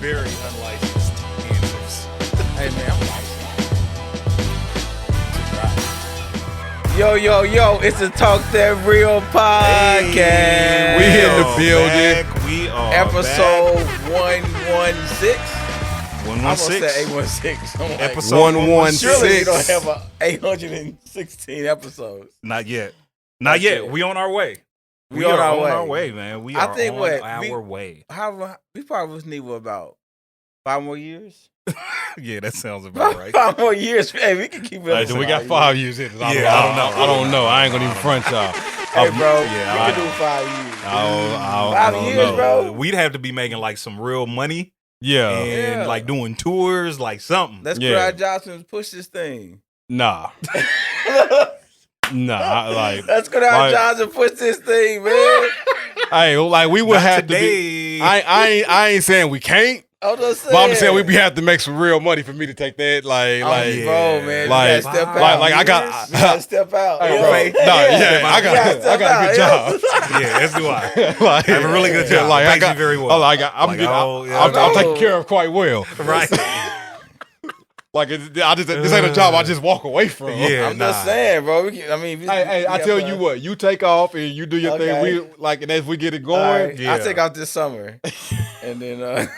very unlicensed answers. Hey man, I'm licensed. Yo, it's the Talk That Real podcast. Hey, we in the building. Back. We are Episode back. 116. I almost 116. said 816. I'm like, Episode 116. surely you don't have 816 episodes. Not yet. Not yet. We on our way. We on our way. our way, man. We are on our way. We probably was need about 5 more years. Yeah, that sounds about right. 5 more years. Hey, we can keep it up. So we got 5 years in. Yeah, I don't know. I ain't gonna even front y'all. Hey, bro, yeah, we can do 5 years. I 5 don't years, know. bro. We'd have to be making like some real money Yeah. and like doing tours, like something. Let's Yeah. Cry Johnson push this thing. Nah. Let's go down, Johnson. Push this thing, man. Hey, like we would Not have today. to be. I ain't saying we can't, I'm just saying. but I'm saying we have to make some real money for me to take that. Like, bro, man, like- you gotta step out. like I got. You gotta step out. Hey, You bro. know? I got a good job. Yeah, that's do I. Like, I have a really good job. Like, Pays I got me very well. I'm taken care of quite well. Right. Like this ain't a job I just walk away from. Yeah. I'm just saying, bro. Hey, I tell you what, you take off and you do your thing. And as we get it going, right. I take out this summer, and then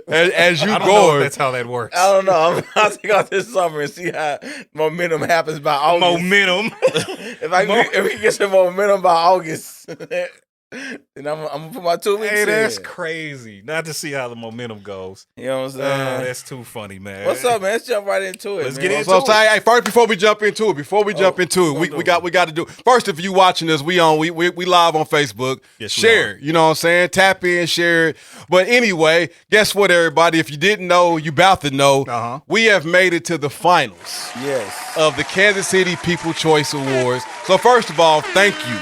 as you I don't know if going, that's how that works. I don't know. I'll take out this summer and see how momentum happens by August. Momentum. If we get some momentum by August, then I'm gonna put my 2 weeks Hey, in. that's crazy. Not to see how the momentum goes. You know what I'm saying? That's too funny, man. What's up, man? Let's jump right into it. Let's man. get into so it. hey, first before we jump into it, we got to do. First, if you watching us, we live on Facebook. Yes, we share are. it. You know what I'm saying? Tap in, share it. But anyway, guess what, everybody? If you didn't know, you about to know. Uh-huh. We have made it to the finals Yes. of the Kansas City People Choice Awards. So first of all, thank you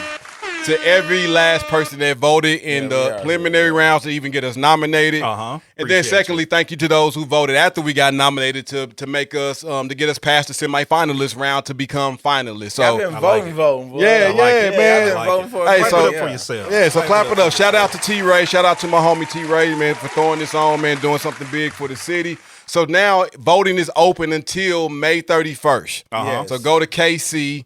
to every last person that voted in the preliminary rounds to even get us nominated. Uh-huh. And then secondly, thank you to those who voted after we got nominated to make us to get us past the semifinalist round to become finalists. So I've been voting. Boy. Yeah, man. I've been voting for it. Hey, Clap so- it up for yourself. yeah, so clap it up. Shout out to T-Ray. Shout out to my homie T-Ray, man, for throwing this on, man, doing something big for the city. So now voting is open until May 31st. Uh-huh. Yes. So go to KC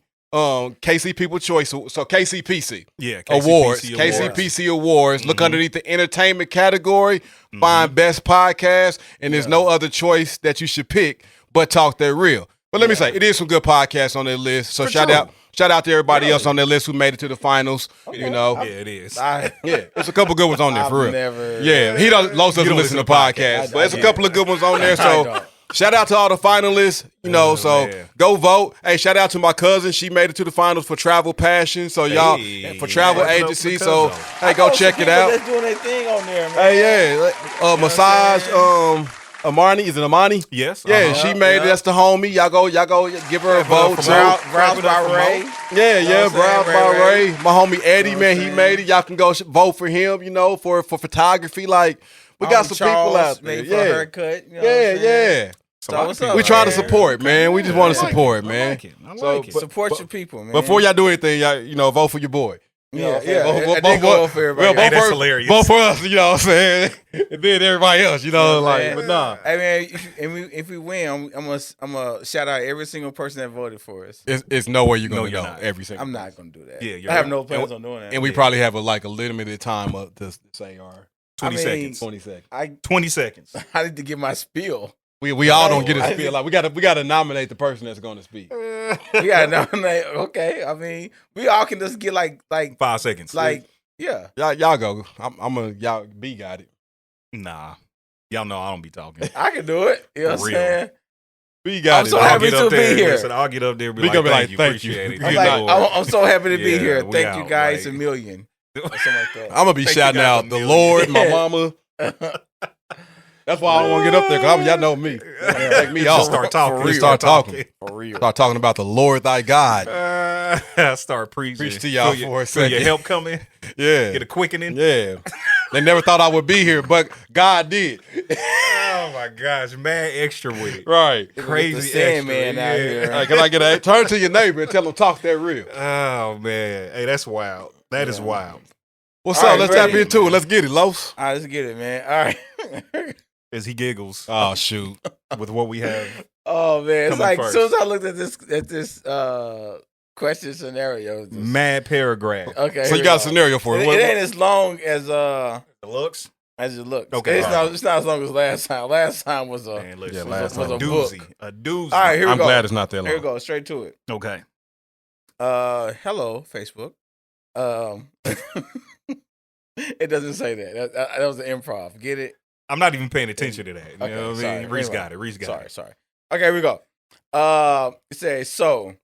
People Choice, so KCPC. Yeah, Awards, KCPC KCPC Awards. Look underneath the entertainment category, find best podcast, and there's no other choice that you should pick but Talk That Real. But let me say, it is some good podcasts on that list. So shout out to everybody else on that list who made it to the finals. You know, Yeah, it is. yeah, there's a couple good ones on there for real. Never. He doesn't listen to podcasts, but there's a couple of good ones on there. So shout out to all the finalists. You know, so man. go vote. Hey, shout out to my cousin. She made it to the finals for Travel Passion. So y'all for travel Hey, agency. for So cousin. hey, go check it out. That's doing their thing on there, man. Hey, yeah, massage. Amani, is it Amani? Yes. Yeah, uh-huh. she made it. That's the homie. Y'all go give her a vote. for too. Brows by Ray. Yeah, what I'm Brown saying? by Ray. Ray. My homie Eddie, You know what man, I'm he saying? made it. Y'all can go vote for him, you know, for photography. Like, we got some people out there. Made for a haircut. You know what I'm Yeah, saying? yeah. So what's up? We try to man? support, man. We just want to support, I man. like it. I like So, it. Support your people, man. Before y'all do anything, y'all, you know, vote for your boy. Yeah. Vote I did go for everybody. Hey, that's hilarious. Vote for us, you know what I'm saying? And then everybody else, you know, like, but nah. Hey man, if we win, I'm gonna shout out every single person that voted for us. It's nowhere you're No, going to you're know not. every single I'm not gonna do that. Yeah, you're I have right. no plans on doing that. And we probably have a limited time up to say our 20 seconds. 20 seconds. 20 seconds. I need to get my spiel. We all don't get I a spiel. Like we gotta nominate the person that's going to speak. We gotta nominate. Okay, I mean, we all can just get like 5 seconds. yeah. Y'all go. Y'all B got it. Nah. Y'all know I don't be talking. I can do it. You know what I'm For real. saying? B got I'm it. so dog. happy get to up be there. here. Listen, I'll get up there and be We like, gonna be thank like, you. thank you. Appreciate it. I'm I'm Good like, Lord. I'm so happy to be Yeah, here. we Thank out, you guys like- a million. Or something like that. I'm gonna be Thank you shouting guys out a the million. Lord, my mama. That's why I don't want to get up there because y'all know me. Take me Just off. start talking. Just start talking. For real. Start talking about the Lord thy God. Start preaching. Preach to y'all Feel for a feel your second. help coming. Yeah. Get a quickening. Yeah. They never thought I would be here, but God did. Oh my gosh, mad extra with it. Right. Crazy With the Sandman extra. out yeah. here. Hey, can I get a turn to your neighbor and tell him talk that real? Oh man, hey, that's wild. That is wild. What's All up? right, Let's ready? tap into it. Let's get it, Los. All right, let's get it, man. All right. as he giggles Oh shoot. with what we have. Oh man, it's Coming like first. as soon as I looked at this question scenario, it's just- Mad paragraph. Okay, So here you we got a go. scenario for It it. ain't as long as The looks. it looks. Okay, It's all not. It's not as long as last time. Last time was a. Man, listen, last was a a doozy. book. A doozy. All right, here we I'm go. glad it's not that long. Here we go. Straight to it. Okay. Hello, Facebook. It doesn't say that. That was an improv. Get it? I'm not even paying attention to that. You Okay, know what I sorry. mean? Reese Anyway. got it. Reese got it. Sorry. Okay, here we go. It says, so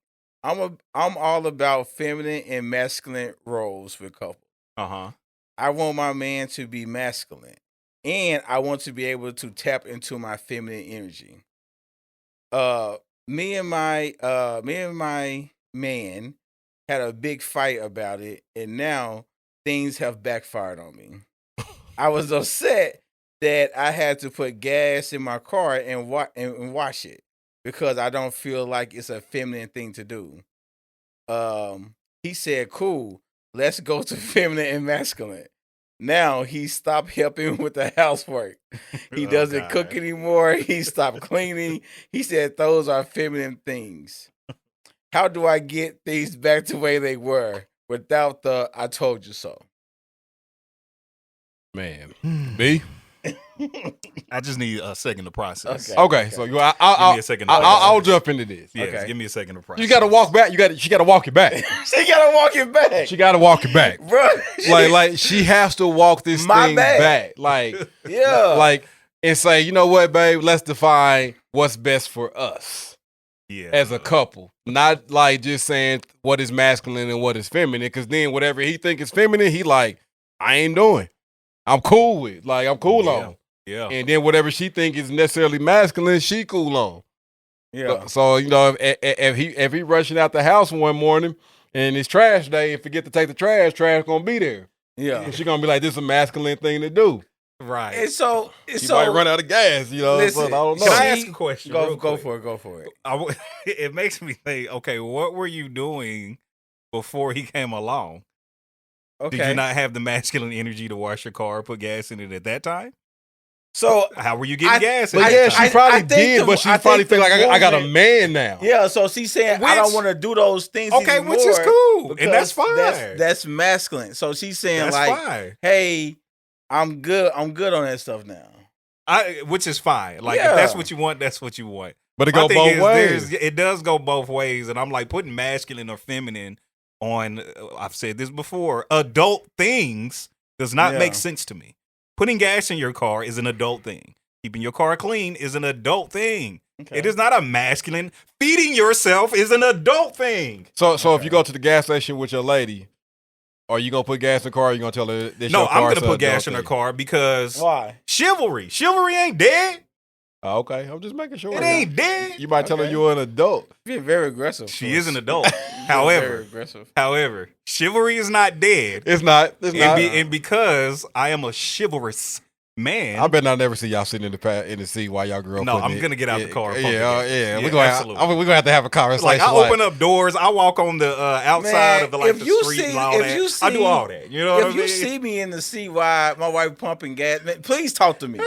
I'm all about feminine and masculine roles for couples. Uh-huh. I want my man to be masculine, and I want to be able to tap into my feminine energy. Me and my man had a big fight about it, and now things have backfired on me. I was upset that I had to put gas in my car and wash it because I don't feel like it's a feminine thing to do. He said, "Cool, let's go to feminine and masculine." Now he stopped helping with the housework. He Oh, doesn't God. cook anymore. He stopped cleaning. He said those are feminine things. How do I get things back to the way they were without the "I told you so"? Man. B? I just need a second to process. Okay. Okay, so Give me a second. I'll jump into this. Yeah, Okay. give me a second to process. You gotta walk back. She gotta walk it back. She gotta walk it back, She gotta walk it back. bro. Like she has to walk this My thing bad. back. Like Yeah, like and say, you know what, babe, let's define what's best for us Yeah. as a couple. Not like just saying what is masculine and what is feminine, because then whatever he think is feminine, he like, I ain't doing. I'm cool with. Like I'm cool Yeah. on. Yeah. And then whatever she think is necessarily masculine, she cool on. yeah. So you know, if he rushing out the house one morning and it's trash day and forget to take the trash gonna be there. Yeah. And she gonna be like, this is a masculine thing to do. Right. And so, She might run out of gas, you know. Listen, so I don't know. Can I She- ask a question? go real go quick? for it. It makes me think, okay, what were you doing before he came along? Okay. Did you not have the masculine energy to wash your car, put gas in it at that time? So How were you getting gas at But that yeah, time? she probably I think did, the- but she I probably think think the like I got a movement- man now. yeah, so she's saying I don't Which- want to do those things. Okay, anymore which is cool, and that's because fine. That's masculine. So she's saying That's like, fine. hey, I'm good on that stuff now. Which is fine. Like Yeah. if that's what you want, that's what you want. But it My go thing both is, ways. it does go both ways, and I'm like putting masculine or feminine on. I've said this before. Adult things does not Yeah. make sense to me. Putting gas in your car is an adult thing. Keeping your car clean is an adult thing. Okay. It is not a masculine. Feeding yourself is an adult thing. So if you go to the gas station with your lady, are you gonna put gas in the car? Or you gonna tell her this No, your car? I'm gonna it's an put gas adult in her thing? car because Why? chivalry. Chivalry ain't dead. Oh, okay, I'm just making sure. It ain't dead. You might tell her Okay. you're an adult. You're being very aggressive. She is an adult. Very However, aggressive. chivalry is not dead. It's not. It's not. And because I am a chivalrous man, I bet I never see y'all sitting in the seat while y'all girl. No, putting I'm it- gonna get out the car and Yeah, pump the gas. yeah. Yeah, We're gonna. absolutely. We're gonna have to have a conversation. like I open up doors, I walk on the outside Man, of the like if the you street see- and all if that. you I do see- all that. You know what I If mean? you see me in the seat while my wife pumping gas, man, please talk to me.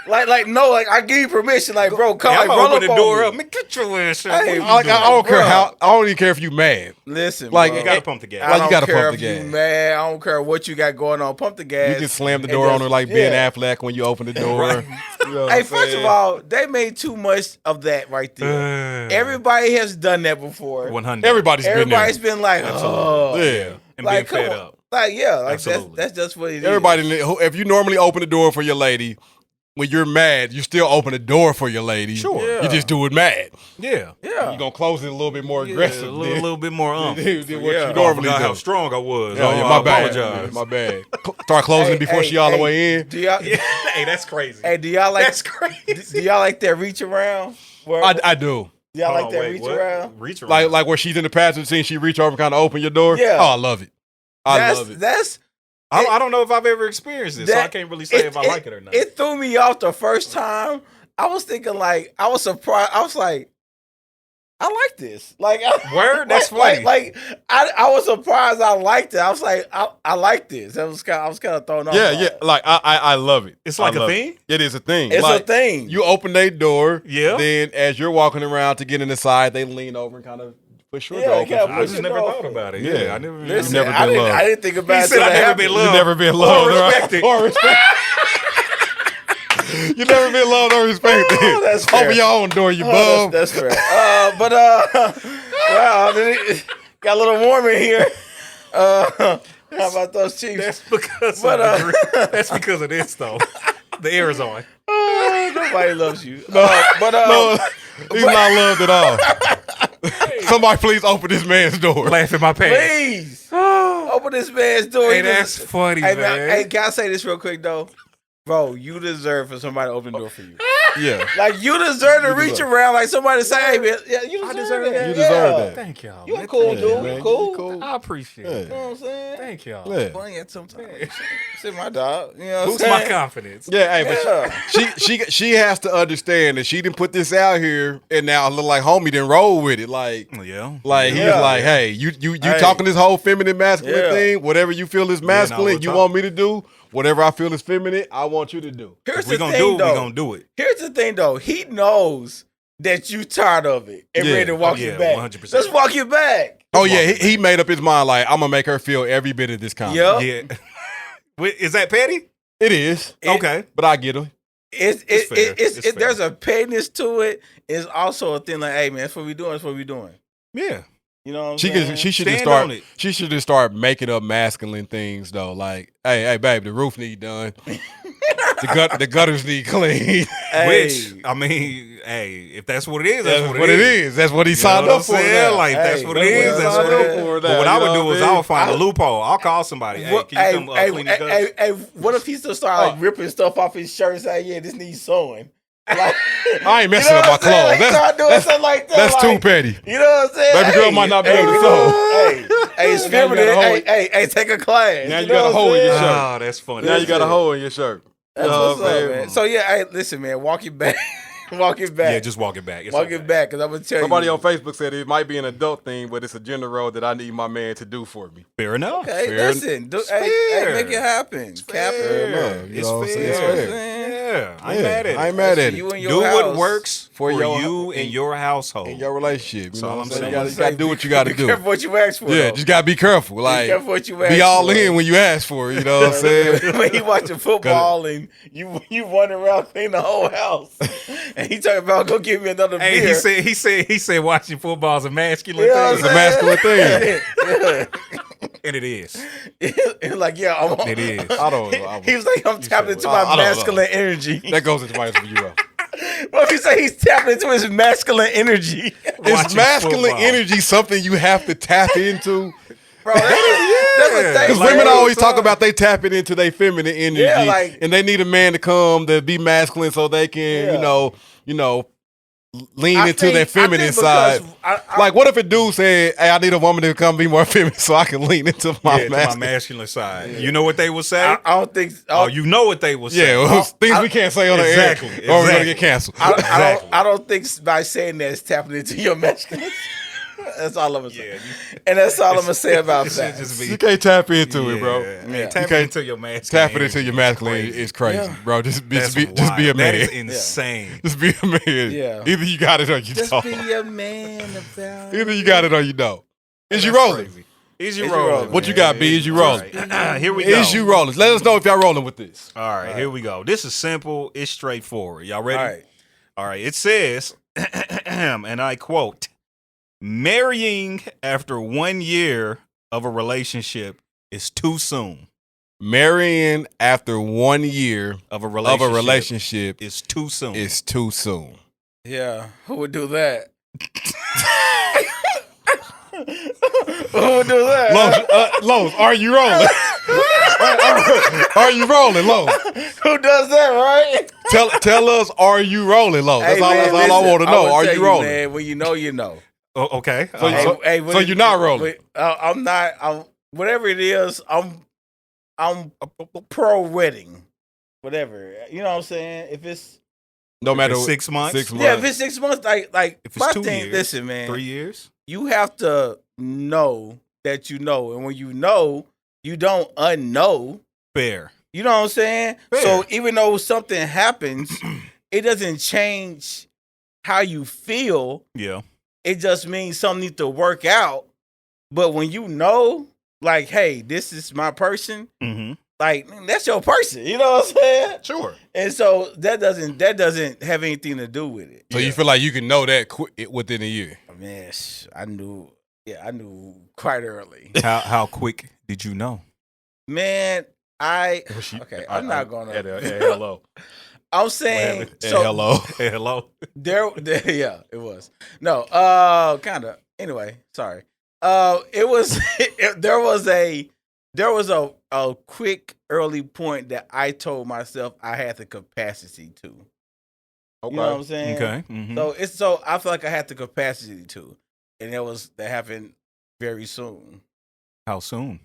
like no, like I give you permission. Like, bro, come Hey, I'm like, gonna run open up the door on up. me. Man, get your ass Hey, out. I I don't care Bruh. how. I don't even care if you mad. Listen, Like, bro, You gotta pump the gas. I Like, don't you gotta care pump the if gas. you mad. I don't care what you got going on. Pump the gas. You can slam the and door on just- her like Ben yeah. Affleck when you open the door. Right. You know what Hey, I'm first of saying? all, they made too much of that right there. Everybody has done that before. 100. Everybody's Everybody's been been like, oh, Absolutely. there. Yeah. And like, being fed come on. up. Like, yeah, like Absolutely. that's just what it is. Everybody, if you normally open the door for your lady, when you're mad, you still open the door for your lady. Sure. Yeah. You just do it mad. Yeah. yeah. You're gonna close it a little bit more Yeah, aggressive. a little bit more than what Yeah. you Oh, I normally forgot do. how strong I was. Yeah, Oh, yeah, I my bad. apologize. My bad. Start closing it before she all the way in. Do y'all? Yeah. Hey, that's crazy. Hey, do y'all like? That's crazy. Do y'all like that reach around? Where, I do. do y'all Hold like on, that wait, reach what? around? Reach around. Like where she's in the passenger seat, she reach over and kind of open your door. Yeah. Oh, I love it. I love it. That's I don't know if I've ever experienced this, so I that- can't really say if I like it or not. It threw me off the first time. I was thinking like I was surprised. I was like, I like this. Like, Word? That's funny. I was surprised. I liked it. I was like, I like this. I was kind of thrown off. Yeah. Like I love it. It's like I a love thing? It is a thing. It's like, a thing. You open their door. Yeah. Then as you're walking around to get in the side, they lean over and kind of push your door open. Yeah, I just never thought about it. Yeah, I never. Listen, never been loved. I didn't think about He it. said I never been loved. You never been loved or respected. Or respected. You never been loved or respected. Oh, that's fair. Open your own door, you bum. That's fair. Wow, got a little warm in here. How about those Chiefs? That's because that's because of this though. The air is on. Nobody loves you. No, he's not loved at all. Somebody please open this man's door. Laugh in my pants. Please open this man's door. Hey, that's funny, man. Hey, can I say this real quick though? Bro, you deserve for somebody to open the door for you. Yeah. Like, you deserve to reach around like somebody say, hey, man, yeah, you deserve that. You deserve that. Thank y'all. You a cool dude. man. You cool. I appreciate it. You know what I'm saying? Thank y'all. Yeah. Funny at sometimes. Sit my dog. You know what I'm Boost saying? my confidence. Yeah, hey, but she has to understand that she didn't put this out here and now look like homie didn't roll with it. Like he's like, hey, you talking this whole feminine masculine thing, whatever you feel is masculine, you want me to do, whatever I feel is feminine, I want you to do. Here's If we the gonna thing, do it, though. we gonna do it. Here's the thing, though. He knows that you tired of it and ready to walk you back. 100%. Let's walk you back. Oh yeah, he made up his mind like I'm gonna make her feel every bit of this comment. Yep. Yeah. Wait, is that petty? It is. Okay. But I get him. It's fair. There's a pettiness to it. It's also a thing like, hey man, that's what we doing. That's what we doing. Yeah. You know what I'm She saying? should Stand just start. on it. She should just start making up masculine things though. Like, hey, babe, the roof need done. the gutters need clean. Hey. Which, I mean, hey, if that's what it is, that's what it is. That's what he signed up for. Saying? Like, that's what it is. That's what it is. For But what I would do is I would find a loophole. I'll call somebody. Hey, can you come clean the gutters? Hey, what if he still start like ripping stuff off his shirt and say, yeah, this needs sewing? Like, I ain't messing up my clothes. Like, start doing something like that. That's like, too petty. You know what I'm saying? Baby girl might not be able to sew. Hey, it's feminine. Hey, take a class. Now you got a hole in your shirt. Oh, that's funny. Now you got a hole in your shirt. That's what's up, man. So yeah, hey, listen, man, walk it back. Walk it back. Yeah, just walk it back. Walk it back, because I'm going to tell Somebody you. on Facebook said it might be an adult thing, but it's a gender role that I need my man to do for me. Fair enough. Hey, fair. listen. Hey, make it happen. It's Captain. fair. You It's know what I'm saying? fair. It's fair. Yeah, I ain't mad at it. I ain't mad at You it. and your Do house. what works for your- you and your household. In your relationship. You That's know all what I'm I'm saying? saying. You got to do what you got to Be do. careful what you ask for. Yeah, though. just got to be careful. Like, Be careful what you ask be all for. in when you ask for it. You know what I'm saying? When he watching football and you running around clean the whole house, and he talking about go give me another Hey, beer. he said watching football is a masculine You know thing. what It's a masculine thing. And it is. And like, yeah, I'm on. It is. I don't know. He was like, I'm tapping into I my don't know. masculine energy. That goes into my for you. What if he say he's tapping into his masculine energy? Is Watching masculine football. energy something you have to tap into? Bro, that's a thing. Because Like, women all always the talk time. about they tapping into their feminine energy, Yeah, like- and they need a man to come to be masculine so they can, Yeah. you know, lean I into think- their I feminine think because side. Like, what if a dude said, "Hey, I need a woman to come be more feminine so I can lean into my Yeah, to my masculine." masculine side. You know what they will say? I don't think. Oh, you know what they will say. Yeah, well, things we can't say on the Exactly, air, or we're gonna exactly. get canceled. Exactly. I don't think by saying that it's tapping into your masculine. That's all I'm gonna say. Yeah, And that's all I'm gonna say about It should that. just be. You can't tap into it, bro. Yeah. Tap can't into your masculine. Tap it into your masculine is crazy, Yeah. bro. Just be That's a wild. man. That is insane. Just be a man. Yeah. Either you got it or you Just don't. be a man about Either you got it or you don't. Is you That's rolling? crazy. Is you Is you rolling? rolling? What you got, B? Is you rolling? All right. Here we go. Is you rolling? Let us know if y'all rolling with this. All right, here we go. This is simple. It's straightforward. Y'all ready? All right. All right. It says, and I quote, marrying after 1 year of a relationship is too soon. Marrying after 1 year Of a of a relationship is too soon. is too soon. Yeah, who would do that? Who would do that? Lowe's, are you rolling? Are you rolling, Lowe's? Who does that, right? Tell us, are you rolling, Lowe's? That's all I want to know. Are you rolling? Man, when you know, you know. Oh, okay. So- Uh-huh. so- so you're not rolling? I'm not. Whatever it is, I'm pro wedding. Whatever. You know what I'm saying? If it's No If matter it's 6 months. 6 months. Yeah, if it's 6 months, like If it's my 2 thing. years, Listen, man. 3 years. You have to know that you know, and when you know, you don't unknow. Fair. You know what I'm saying? Fair. So even though something happens, it doesn't change how you feel. Yeah. It just means something needs to work out. But when you know, like, hey, this is my person, Mm-hmm. like that's your person. You know what I'm saying? Sure. And so that doesn't have anything to do with it. So you feel like you can know that within a year? Man, I knew quite early. How quick did you know? Man, I'm not gonna. Hello. I'm saying so. Hello. Hey, hello. There, yeah, it was. No, kind of. Anyway, sorry. It was. There was a quick early point that I told myself I had the capacity to. Okay. You know what I'm saying? Okay. Mm-hmm. So I feel like I had the capacity to, and that happened very soon. How soon?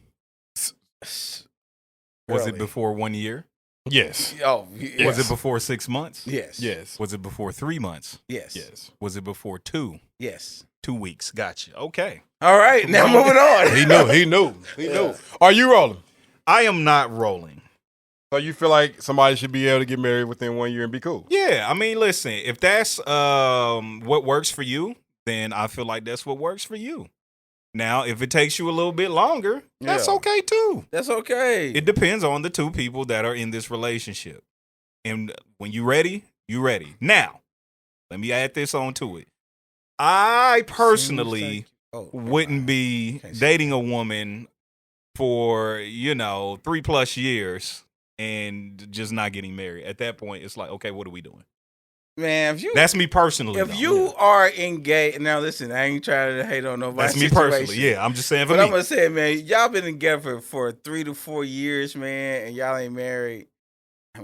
Was it Early. before 1 year? Yes. Oh, Was it before 6 months? Yes. Yes. Was it before 3 months? Yes. Yes. Was it before 2? Yes. 2 weeks. Gotcha. Okay. All right. Now moving on. He knew. Are you rolling? I am not rolling. So you feel like somebody should be able to get married within 1 year and be cool? Yeah. I mean, listen, if that's what works for you, then I feel like that's what works for you. Now, if it takes you a little bit longer, that's Yeah. okay too. That's okay. It depends on the two people that are in this relationship. And when you're ready, you're ready. Now, let me add this on to it. I personally wouldn't be dating a woman for, 3+ years and just not getting married. At that point, it's like, okay, what are we doing? Man, That's me personally. If you are engaged, now listen, I ain't trying to hate on nobody. That's me personally. Yeah, I'm just saying for But me. I'm gonna say, man, y'all been together for 3 to 4 years, man, and y'all ain't married. I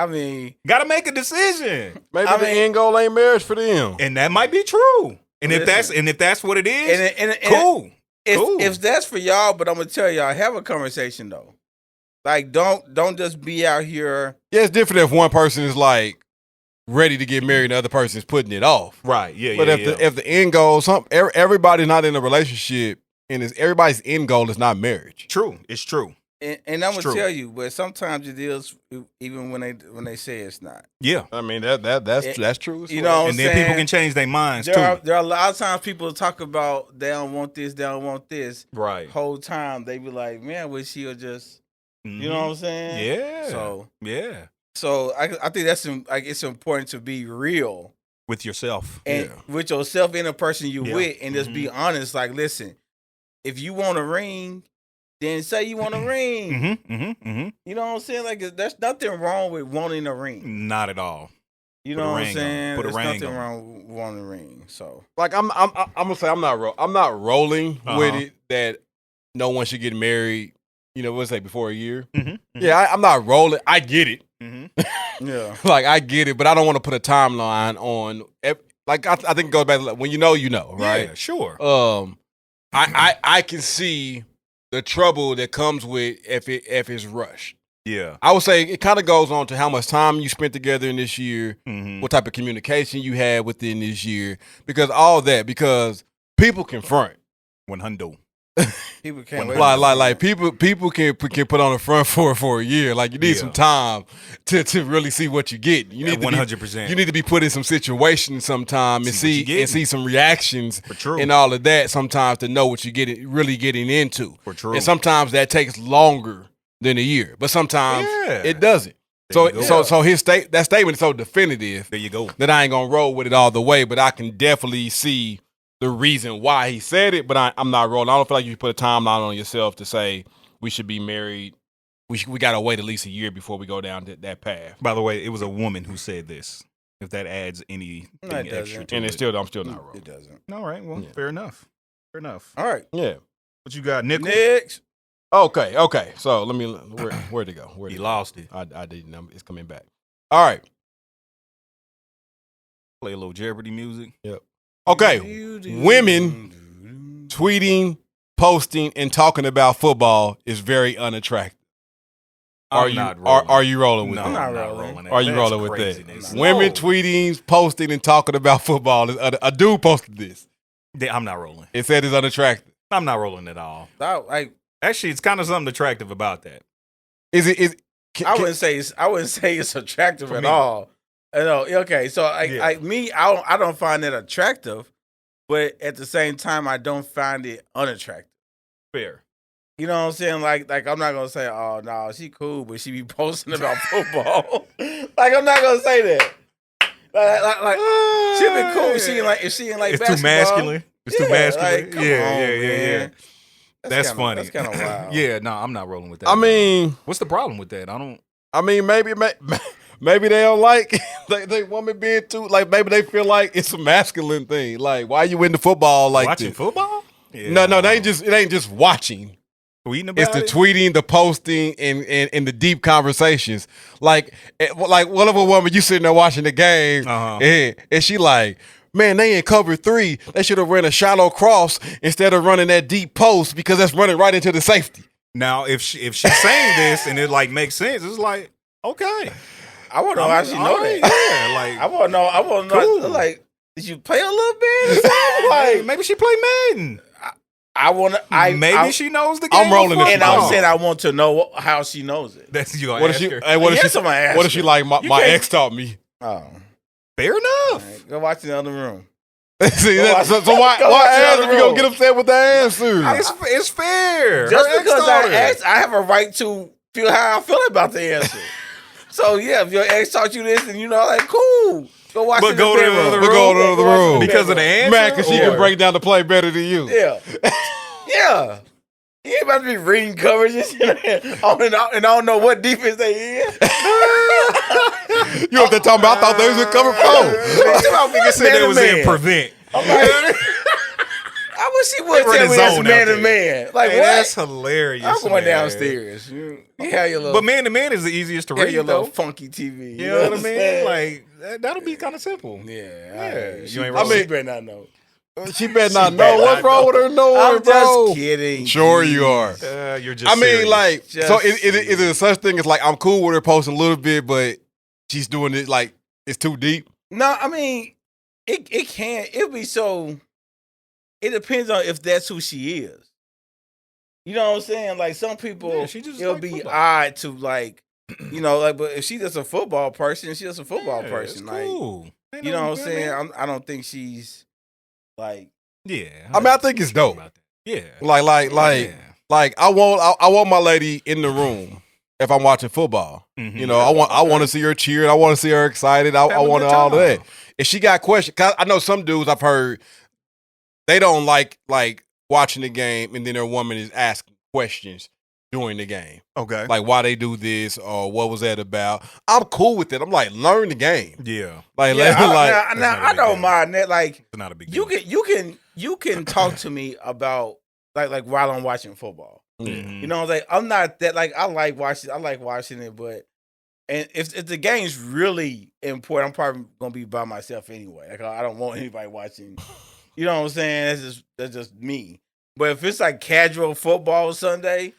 mean, Gotta make a decision. Maybe the end goal ain't marriage for them. And that might be true. And Listen. if that's what it is, and cool. if that's for y'all, but I'm gonna tell y'all, have a conversation though. Like, don't just be out here. Yeah, it's different if one person is like ready to get married and the other person is putting it off. Right. Yeah. But if the end goal, everybody's not in a relationship, and everybody's end goal is not marriage. True. It's true. And I'm gonna tell you, but sometimes it is, even when they say it's not. Yeah. I mean that's true. You know what I'm And then saying? people can change their minds There too. are a lot of times people talk about they don't want this, they don't want this. Right. Whole time they be like, man, I wish she'll just, Mhm. you know what I'm saying? Yeah. So I think that's it's important to be real With yourself. and with yourself and the person you Yeah. with, and just be honest. Like, listen, if you want a ring, then say you want a ring. Mm-hmm. Mm-hmm. Mm-hmm. You know what I'm saying? Like, there's nothing wrong with wanting a ring. Not at all. You Put know a what I'm ring on. saying? Put a There's ring nothing on. wrong with wanting a ring. So Like I'm gonna say I'm not rolling with it that no one should get married. What's that before a year? Mm-hmm. Yeah, I'm not rolling. I get it. Mm-hmm. yeah, Like I get it, but I don't want to put a timeline on. Like I think it goes back to when you know, right? Yeah, sure. I can see the trouble that comes with if it's rushed. Yeah. I would say it kind of goes on to how much time you spent together in this year, Mm-hmm. what type of communication you had within this year, because people can front. 100. people can't wait. Like people can put on the front for a year. Like you need some time to really see what you get. You need 100%. You need to be put in some situations sometime and see some reactions and all of that sometimes to know what you're really getting into. For true. And sometimes that takes longer than a year, but sometimes it doesn't. So his that statement is so definitive. There you go. That I ain't gonna roll with it all the way, but I can definitely see the reason why he said it, but I'm not rolling. I don't feel like you should put a timeline on yourself to say we should be married. We gotta wait at least a year before we go down that path. By the way, it was a woman who said this. If that adds anything extra to and it. I'm still not rolling. It doesn't. All right. Well, fair enough. All right. Yeah. What you got, Nickel? Next. Okay. So let me where'd it go? He lost it. I didn't. It's coming back. All right. Play a little Jeopardy music. Yep. Okay. Women tweeting, posting, and talking about football is very unattractive. Are you rolling with No, that? I'm not rolling. rolling. That. Are you That's rolling with craziness. that? Women tweeting, posting, and talking about football. A dude posted this. I'm not rolling. It said it's unattractive. I'm not rolling at all. Actually, it's kind of something attractive about that. I wouldn't say it's attractive at all. No, okay. So I don't find that attractive, but at the same time, I don't find it unattractive. Fair. You know what I'm saying? Like I'm not gonna say, oh no, she cool, but she be posting about football. Like I'm not gonna say that. Like she be cool. If she ain't like it's basketball, too masculine. It's too masculine. Like, come on, man. That's funny. That's kind of wild. Yeah, no, I'm not rolling with that. I mean, what's the problem with that? Maybe they don't like they woman being too like. Maybe they feel like it's a masculine thing. Like, why you into football like watching this? football? Yeah, No, it ain't just watching. Tweeting about it's the it? tweeting, the posting, and the deep conversations. Like one of a woman, you sitting there watching the game, and she like, man, they ain't cover 3. They should have run a shallow cross instead of running that deep post because that's running right into the safety. Now, if she's saying this and it like makes sense, it's like, okay. I want to know how she know that. Yeah, like I want to know. Cool. Like, did you play a little bit? Or something? Like, maybe she play Madden. Maybe she knows the game. I'm rolling this. And I'm saying I want to know how she knows it. That's you. What if she? Hey, what if she like my ex taught me? Oh, fair enough. Right, go watch in the other room. See, so why ask if you gonna get upset with the answer? It's fair. Just because I asked, I have a right to feel how I feel about the answer. So yeah, if your ex taught you this, and like, cool, go watch. But go to the other room. Go to the other room because of the answer. Man, because she can break down the play better than you. Yeah, yeah. You ain't about to be reading coverages and I don't know what defense they in. You know what they're talking about? I thought they was in cover 4. Nigga said they was in prevent. I wish she would tell me that's man to man. Like, hey, what? That's hilarious. I'm going downstairs. You have your little, but man to man is the easiest to read. Your little funky TV. You know what I mean? Like that'll be kind of simple. Yeah. You She ain't wrong. better not know. She better not know. What's wrong with her knowing, I'm bro? just kidding. Sure you are. You're just. I mean, serious. like, Just so is it such thing as like I'm cool with her posting a little bit, but she's doing it like it's too deep? No, I mean, it can. It'll be so. It depends on if that's who she is. You know what I'm saying? Like some people, it'll like be football. Odd to like, but if she's just a football person, she's just a football person. Like, cool. You know what I'm saying? I don't think she's like. Yeah. I mean, I think it's dope. Yeah. Like I want my lady in the room if I'm watching football. Mm-hmm. I want to see her cheering. I want to see her excited. I want all of that. If she got questions, cause I know some dudes I've heard they don't like watching the game and then their woman is asking questions during the game. Okay. Like why they do this or what was that about. I'm cool with it. I'm like, learn the game. Yeah. I don't mind that. Like it's not a big deal. You can talk to me about like while I'm watching football. Mm-hmm. You know, like I'm not that like I like watching it, but and if the game's really important, I'm probably gonna be by myself anyway. Like I don't want anybody watching. You know what I'm saying? That's just me. But if it's like casual football Sunday,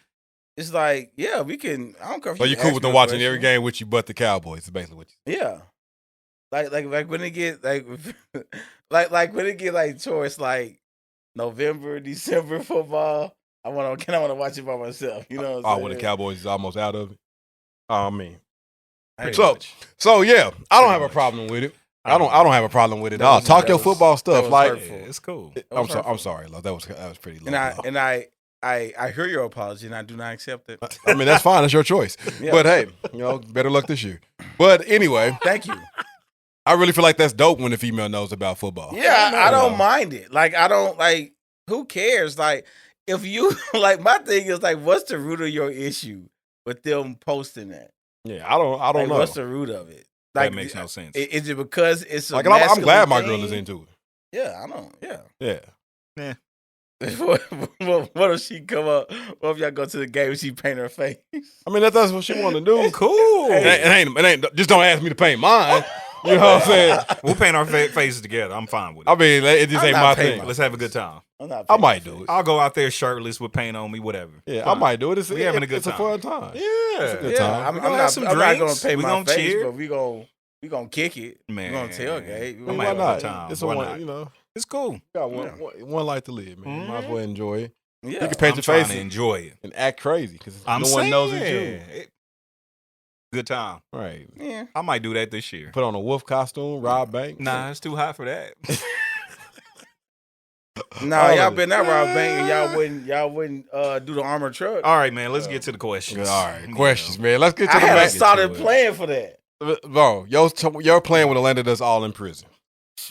it's like, yeah, we can. I don't care. If so you cool with them watching every game with you, but the Cowboys is basically what you. Yeah, like when it get like when it get like towards like November, December football, I want to watch it by myself. You know what I'm saying? When the Cowboys is almost out of it. I mean, so yeah, I don't have a problem with it. I don't have a problem with it at all. Talk your football stuff. Like it's cool. I'm sorry, love. That was pretty low. And I hear your apology and I do not accept it. I mean, that's fine. That's your choice. Yeah. But hey, better luck this year. But anyway, thank you. I really feel like that's dope when the female knows about football. Yeah, I don't mind it. Like I don't like. Who cares? Like if you like, my thing is like, what's the root of your issue with them posting that? Yeah, I don't know. What's the root of it? Like, that makes no sense. Is it because it's a like? I'm glad my thing? girl is into it. Yeah, I know. Yeah. What if she come up? What if y'all go to the game and she paint her face? I mean, that's what she want to do. Cool. It ain't. Just don't ask me to paint mine. You know what I'm saying? We'll paint our faces together. I'm fine with it. I mean, it just I'm ain't not my paying thing. Let's have a good time. I might do it. I'll go out there shirtless with paint on me, whatever. Yeah, Fine. I might do it. It's It's a fun time. Yeah, It's a good time. I'm We gonna not have some I'm not gonna drinks. pay We my gonna face, cheer. but we gonna kick it. Man. We gonna tailgate. I I mean, might why have a not? good time. It's Why one, not? you know, It's cool. you got one life to live, man. Might as well enjoy it. Yeah. You can paint I'm your trying face to enjoy it. and act crazy because I'm no saying, one knows it's you. Good time. Right. Yeah. I might do that this year. Put on a wolf costume, rob bank. Nah, it's too hot for that. No, All y'all of it. been that rob bank and y'all wouldn't do the armored truck. All right, man. Let's get to the questions. All right, questions, man. Let's get to I the had a main. solid plan for that. Bro, your plan would have landed us all in prison.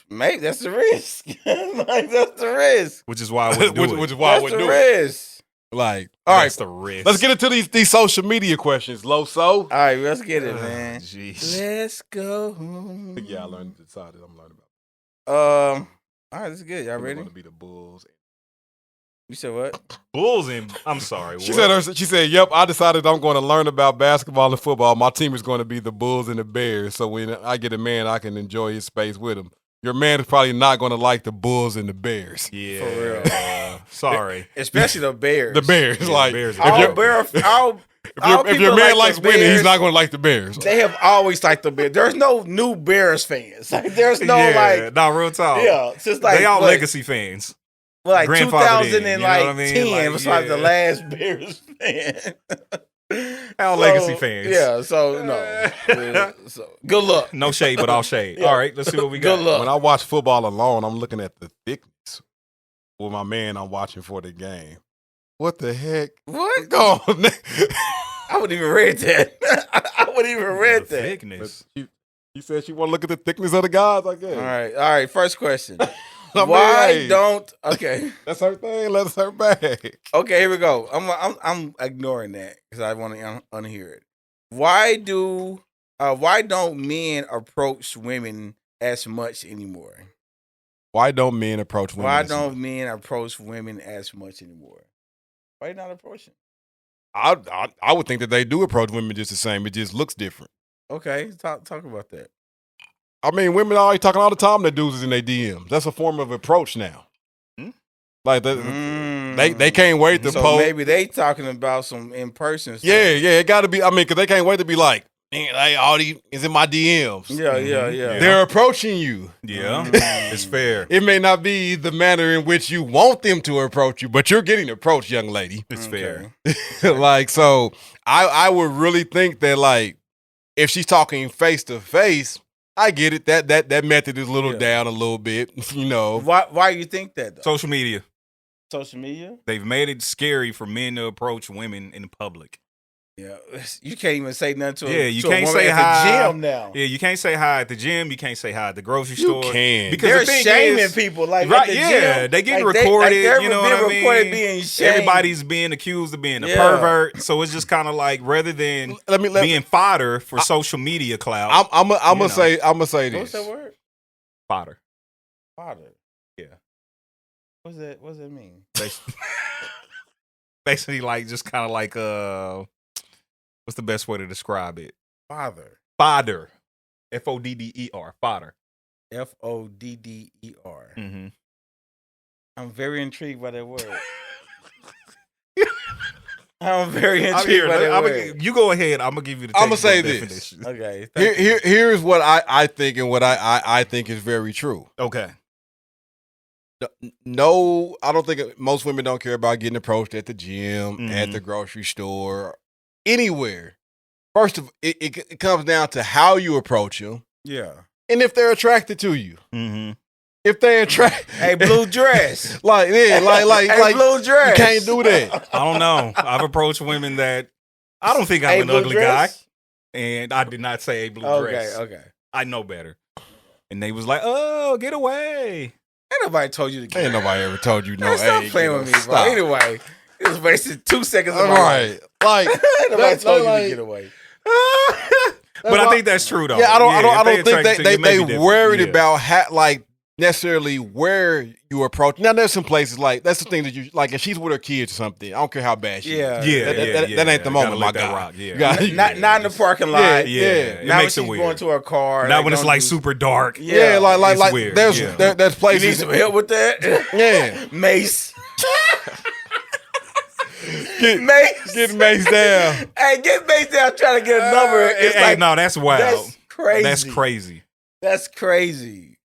Mate, that's the risk. Like, that's the risk. Which is why I wouldn't do it. Which is why I That's wouldn't the do it. risk. Like, all right, That's the risk. let's get into these social media questions. Loso. All right, let's get it, man. Jeez. Let's go home. Yeah, I learned decided I'm learning about. All right, this is good. Y'all ready? Going to be the Bulls. You said what? Bulls and I'm sorry. She what? said, "Yep, I decided I'm going to learn about basketball and football. My team is going to be the Bulls and the Bears. So when I get a man, I can enjoy his space with him. Your man is probably not going to like the Bulls and the Bears. Yeah. For real. Sorry. Especially the Bears. The Bears, Yeah, like Bears if are your, terrible. if your man likes winning, he's not going to like the Bears. They have always liked the Bears. There's no new Bears fans. Like there's no real talk. since like they all what, legacy fans. like grandfathered in, 2000 and you know what I like mean? 10 Like, was like the yeah. last Bears fan. All legacy fans. Yeah, so no. So good luck. No shade, but all shade. Yeah. All right, let's see what we got. Good luck. When I watch football alone, I'm looking at the thickness with my man I'm watching for the game. What the heck? What? Go on. I wouldn't even read that. I wouldn't even read The that. thickness. She said she want to look at the thickness of the guys. I guess. All right. First question. I mean, Why hey, don't? Okay. That's her thing. That's her bag. Okay, here we go. I'm ignoring that because I want to unhear it. Why don't men approach women as much anymore? Why don't men approach women? Why as don't much? men approach women as much anymore? Why not approaching? I would think that they do approach women just the same. It just looks different. Okay, talk about that. I mean, women are always talking all the time to dudes in their DMs. That's a form of approach now. Hmm? Like they can't wait to So post. maybe they talking about some in person stuff. Yeah, it got to be. I mean, because they can't wait to be man, all these is in my DMs. Yeah. They're approaching you. Yeah, it's fair. It may not be the manner in which you want them to approach you, but you're getting approached, young lady. It's fair. So I would really think that if she's talking face to face, I get it. That method is a little down a little bit, you know. Why you think that though? Social media. Social media? They've made it scary for men to approach women in public. Yeah, you can't even say nothing to Yeah, you to a can't woman say at hi. the gym now. Yeah, you can't say hi at the gym. You can't say hi at the grocery You store. can. Because They're the thing shaming is, people like right? at the Yeah, gym. they get Like recorded. they're you know being what I mean? recorded being shamed. Everybody's being accused of being a Yeah. pervert. So it's just kind of like rather than being fodder for social media clout. I'm gonna say this. What's that word? Fodder. Father. Yeah. What's that mean? Basically, like just kind of like what's the best way to describe it? Father. Fodder. Fodder. Fodder. Fodder. Mm-hmm. I'm very intrigued by that word. I'm very intrigued by that word. You go ahead. I'm gonna give you the. I'ma say textbook this. definition. Okay. thank you. Here's what I think and what I think is very true. Okay. No, I don't think most women don't care about getting approached at the gym, Mhm. at the grocery store, anywhere. First of it comes down to how you approach them Yeah. and if they're attracted to you. Mm-hmm. If they attract, Hey, blue dress. like Hey, blue dress. you can't do that. I don't know. I've approached women that I don't think I'm Hey, an blue ugly dress? guy, and I did not say a blue Okay, dress. okay. I know better. And they was like, "Oh, get away." Ain't nobody told you to get Ain't nobody ever told you no. Man, stop hey, playing you with know, me, bro. stop. Anyway, you just wasted 2 seconds of All my life. right, like Ain't nobody that's told you like- to get away. But I think that's true though. Yeah, I don't if think attracted to you, they maybe different. worried Yeah. about necessarily where you approach. Now, there's some places like that's the thing that you like. If she's with her kids or something, I don't care how bad she Yeah. is. That ain't the moment, my guy. Rock, yeah. Not in the parking lot. Yeah. It Now makes when it she's weird. going to her car. Not when it's like super dark. Yeah, like It's weird. there's Yeah. there's You places. need some help with that? Yeah, Mace. get Mace down. Hey, get Mace down trying to get a number. It's like, no, that's wild. that's crazy. That's crazy. That's crazy.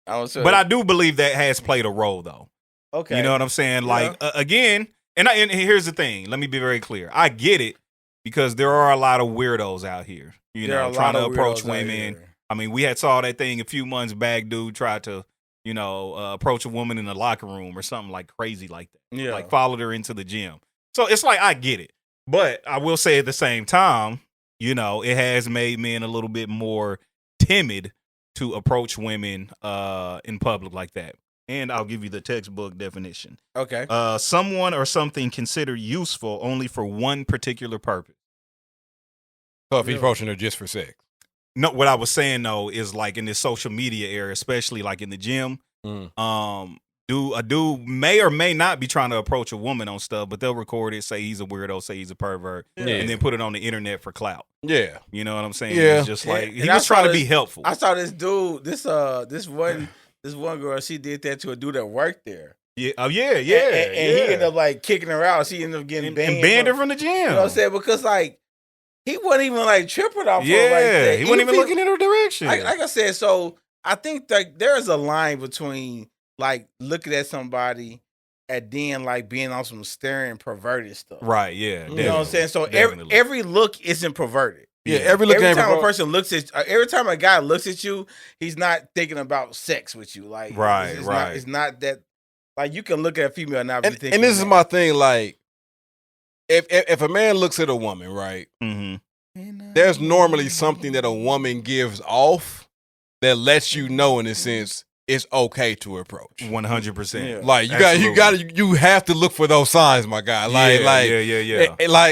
But I do believe that has played a role, though. Okay. You know what I'm saying? Like, again, and here's the thing. Let me be very clear. I get it because there are a lot of weirdos out here, trying to approach women. I mean, we saw that thing a few months back. Dude tried to, approach a woman in the locker room or something like crazy like that. Yeah. Like followed her into the gym. So it's like, I get it. But I will say at the same time, it has made men a little bit more timid to approach women in public like that. And I'll give you the textbook definition. Okay. Someone or something considered useful only for one particular purpose. So if he's approaching her just for sex. No, what I was saying though is like in this social media era, especially like in the gym, a dude may or may not be trying to approach a woman on stuff, but they'll record it, say he's a weirdo, say he's a pervert, and then put it on the internet for clout. Yeah. You know what I'm saying? Yeah. It's just like, And he I was saw trying to this- be helpful. I saw this dude, this one girl, she did that to a dude that worked there. Yeah. Oh, yeah. And he ended up like kicking her out. She ended up getting banned. And banned her from the gym. You know what I'm saying? Because like, he wasn't even like tripping off her like Yeah. that. He wasn't even looking in her direction. Like I said, so I think like there's a line between like looking at somebody and then like being on some staring perverted stuff. Right, yeah. You know what I'm saying? So Definitely. every look isn't perverted. Yeah, every time a person looks at, every time a guy looks at you, he's not thinking about sex with you. Like, Right, it's right. Not, it's not that. Like, you can look at a female and not be thinking. And this is that. my thing. Like, if a man looks at a woman, right, there's normally something that a woman gives off that lets you know, in a sense, it's okay to approach. 100%. Like you have to look for those signs, my guy. Yeah.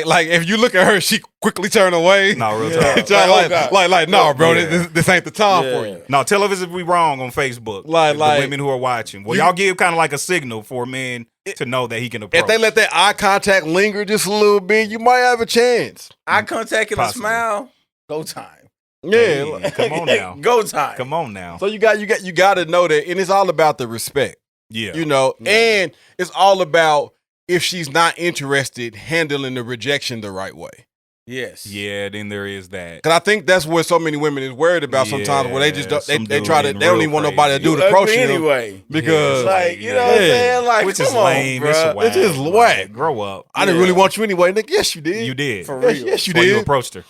Like if you look at her, she quickly turn away. No, real talk. talk. No, bro, Yeah. this ain't the time for you. No, tell us if we wrong on Facebook. Like the women who are watching. Well, y'all give kind of like a signal for men to know that he can approach. If they let that eye contact linger just a little bit, you might have a chance. Eye contact and Possibly. a smile, go time. Yeah, Hey, come on now. Go time. Come on now. So you got to know that, and it's all about the respect. Yeah. And it's all about if she's not interested, handling the rejection the right way. Yes. Yeah, then there is that. Because I think that's what so many women is worried about sometimes, where they just don't, some they dude try to, getting they don't real even want crazy. nobody to do You the approaching ugly them anyway. because Like, you know what I'm saying? Like, which come is lame. on, It's bro. whack. It's just Like, whack. Grow up. I didn't really want you anyway. Nigga, yes, you did. You did. For Yes, real. yes, you Well, you did. approached her.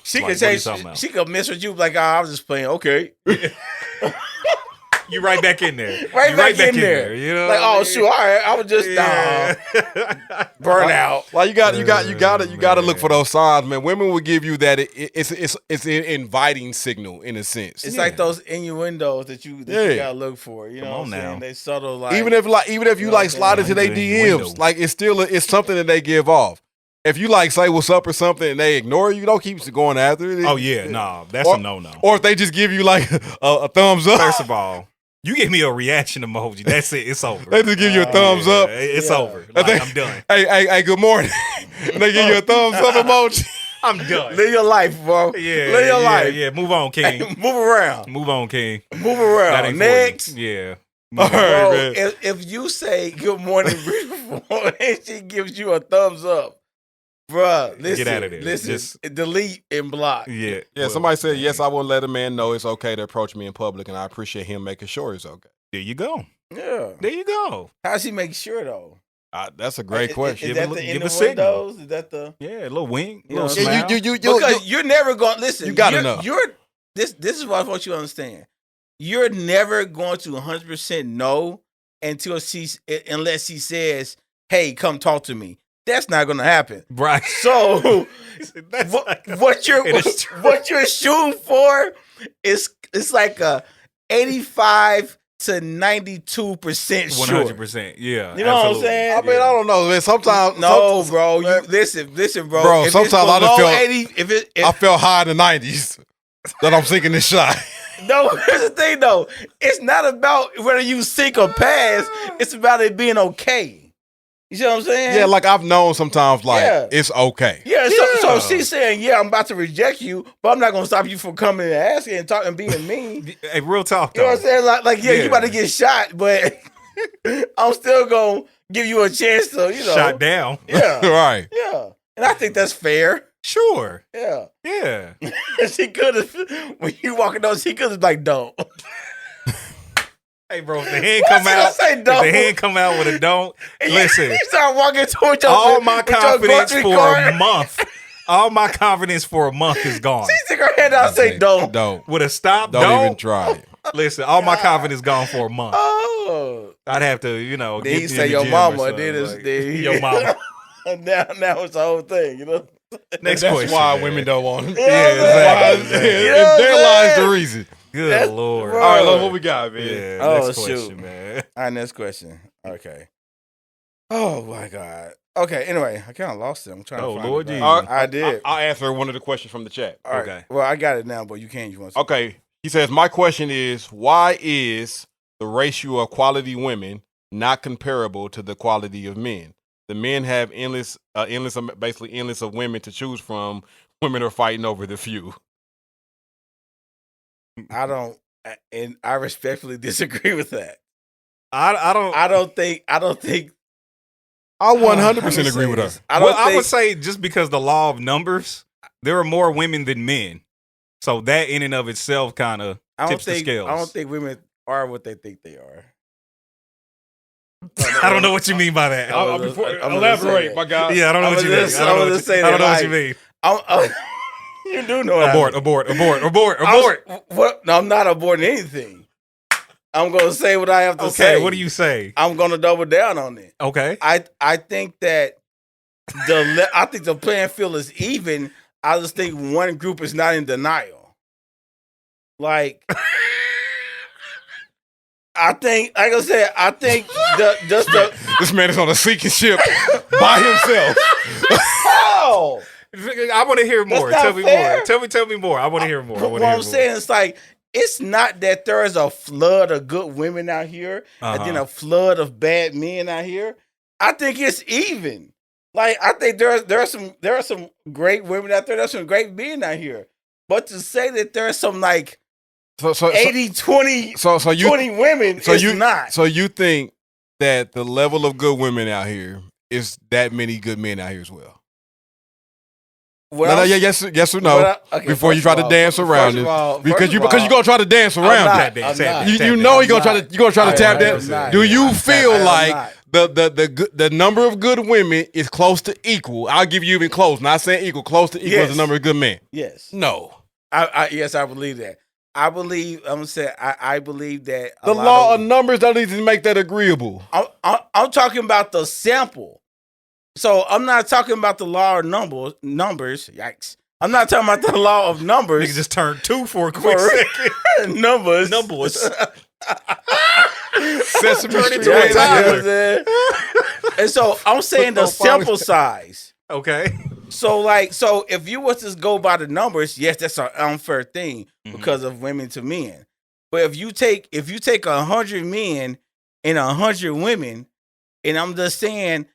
She Like, could what say you talking about? she could mess with you like, I was just playing. Okay. You right back in there. Right You back in there. You know, Like, what I oh mean? shoot, all right, I was just burn out. Like you got to look for those signs, man. Women will give you that. It's an inviting signal in a sense. It's like those innuendos that you gotta look for. You know Come what on I'm saying? now. They subtle like even if you know like what I'm slide into their saying? DMs, Innuendo. like it's something that they give off. If you like say what's up or something and they ignore you, don't keep going after it. Oh yeah, no, that's a no. Or if they just give you like a thumbs up, First of all, you give me a reaction emoji. That's it. It's over. they just give you a thumbs up. It's Yeah. over. Like, I'm done. Hey, good morning. And they give you a thumbs up emoji. I'm done. live your life, bro. Yeah, live your life. Yeah, move on, King. Move around. Move on, King. Move That around. ain't for Next. you. Yeah. All right, Bro, man. if you say good morning, beautiful, and she gives you a thumbs up, bruh, listen, Get out of there. listen, Just- delete and block. Yeah. Yeah, somebody said, yes, I will let a man know it's okay to approach me in public, and I appreciate him making sure it's okay. There you go. Yeah. There you go. How she make sure though? That's a great question. Is Give that a- the give a signal. innuendos? Is that the? Yeah, a little wink, a You know little what I'm smile. you Because you're never going to listen. You gotta you're, know. You're this is what I want you to understand. You're never going to 100% know unless she says, "Hey, come talk to me." That's not going to happen. Right. So That's like a- what you're it is true. what you're shooting for is it's like a 85 to 92% sure. 100%. Yeah. You know what I'm absolutely. saying? I mean, I don't know, man. Sometimes, No, bro. You listen, bro. Bro, If sometimes it's I just below feel- 80, if I felt high in the 90s that I'm sinking this shot. No, here's the thing though. It's not about whether you sink or pass. It's about it being okay. You see what I'm saying? Yeah, like I've known sometimes, it's okay. Yeah, so she's saying, yeah, I'm about to reject you, but I'm not gonna stop you from coming and asking and talking and being mean. Hey, real talk though. You know what I'm saying? Like you about to get shot, but I'm still gonna give you a chance to, shot down. Yeah. Right. Yeah. And I think that's fair. Sure. Yeah. Yeah. She could have, when you walking on, she could have like, don't. Hey, bro, if the hand come out, if the hand come out with a don't, listen. You start walking towards your all my confidence for a month. All my confidence for a month is gone. She stick her hand out and say don't. Don't. With a stop, Don't even try it. Listen, all my confidence gone for a month. Oh. I'd have to, Then get you in say the your gym mama, or then it's something, your mama. now it's the whole thing, Next That's question. why man. women don't want him. Yeah, exactly. There lies the reason. Good Lord. All right, look what we got, man. Yeah, Oh, next question, shoot. man. All right, next question. Okay. Oh my God. Okay. Anyway, I kind of lost it. I'm trying to find Lord it. Jesus. All right, I did. I'll answer one of the questions from the chat. All right. Okay. Well, I got it now, but you can. You want to? Okay. He says, my question is, why is the ratio of quality women not comparable to the quality of men? The men have basically endless of women to choose from. Women are fighting over the few. I don't, and I respectfully disagree with that. I don't think. I 100% Let me agree say with her. this. I would say just because the law of numbers, there are more women than men. So that in and of itself kind of tips the scales. I don't think women are what they think they are. I don't know what you mean by that. Elaborate, my guy. Yeah, I don't know what you mean. I don't know what you mean. You do know abort. What? No, I'm not aborting anything. I'm gonna say what I have to say. Okay, what do you say? I'm gonna double down on it. Okay. I think that I think the playing field is even. I just think one group is not in denial. Like I think, like I said, I think this man is on a sinking ship by himself. Oh, I want to hear more. Tell me more. Tell me more. I want to hear more. What I'm saying is like, it's not that there is a flood of good women out here and then a flood of bad men out here. I think it's even. Like, I think there are some great women out there. There's some great men out here. But to say that there's some like 80-20 20 women, it's not. So you think that the level of good women out here is that many good men out here as well? Yes or no? Before you try to dance around it, because you're gonna try to dance around it. You know you're gonna try to tap that. Do you feel like the number of good women is close to equal? I'll give you even close. Not saying equal, close to equal as the number of good men. Yes. No. Yes, I believe that. I believe that the law of numbers doesn't even make that agreeable. I'm talking about the sample. So I'm not talking about the law of numbers. Yikes! I'm not talking about the law of numbers. Nigga just turned 2 for a quick second. Numbers. Sesame Street. And so I'm saying the sample size. Okay. So if you was to go by the numbers, yes, that's an unfair thing because of women to men. But if you take 100 men and 100 women, and I'm just saying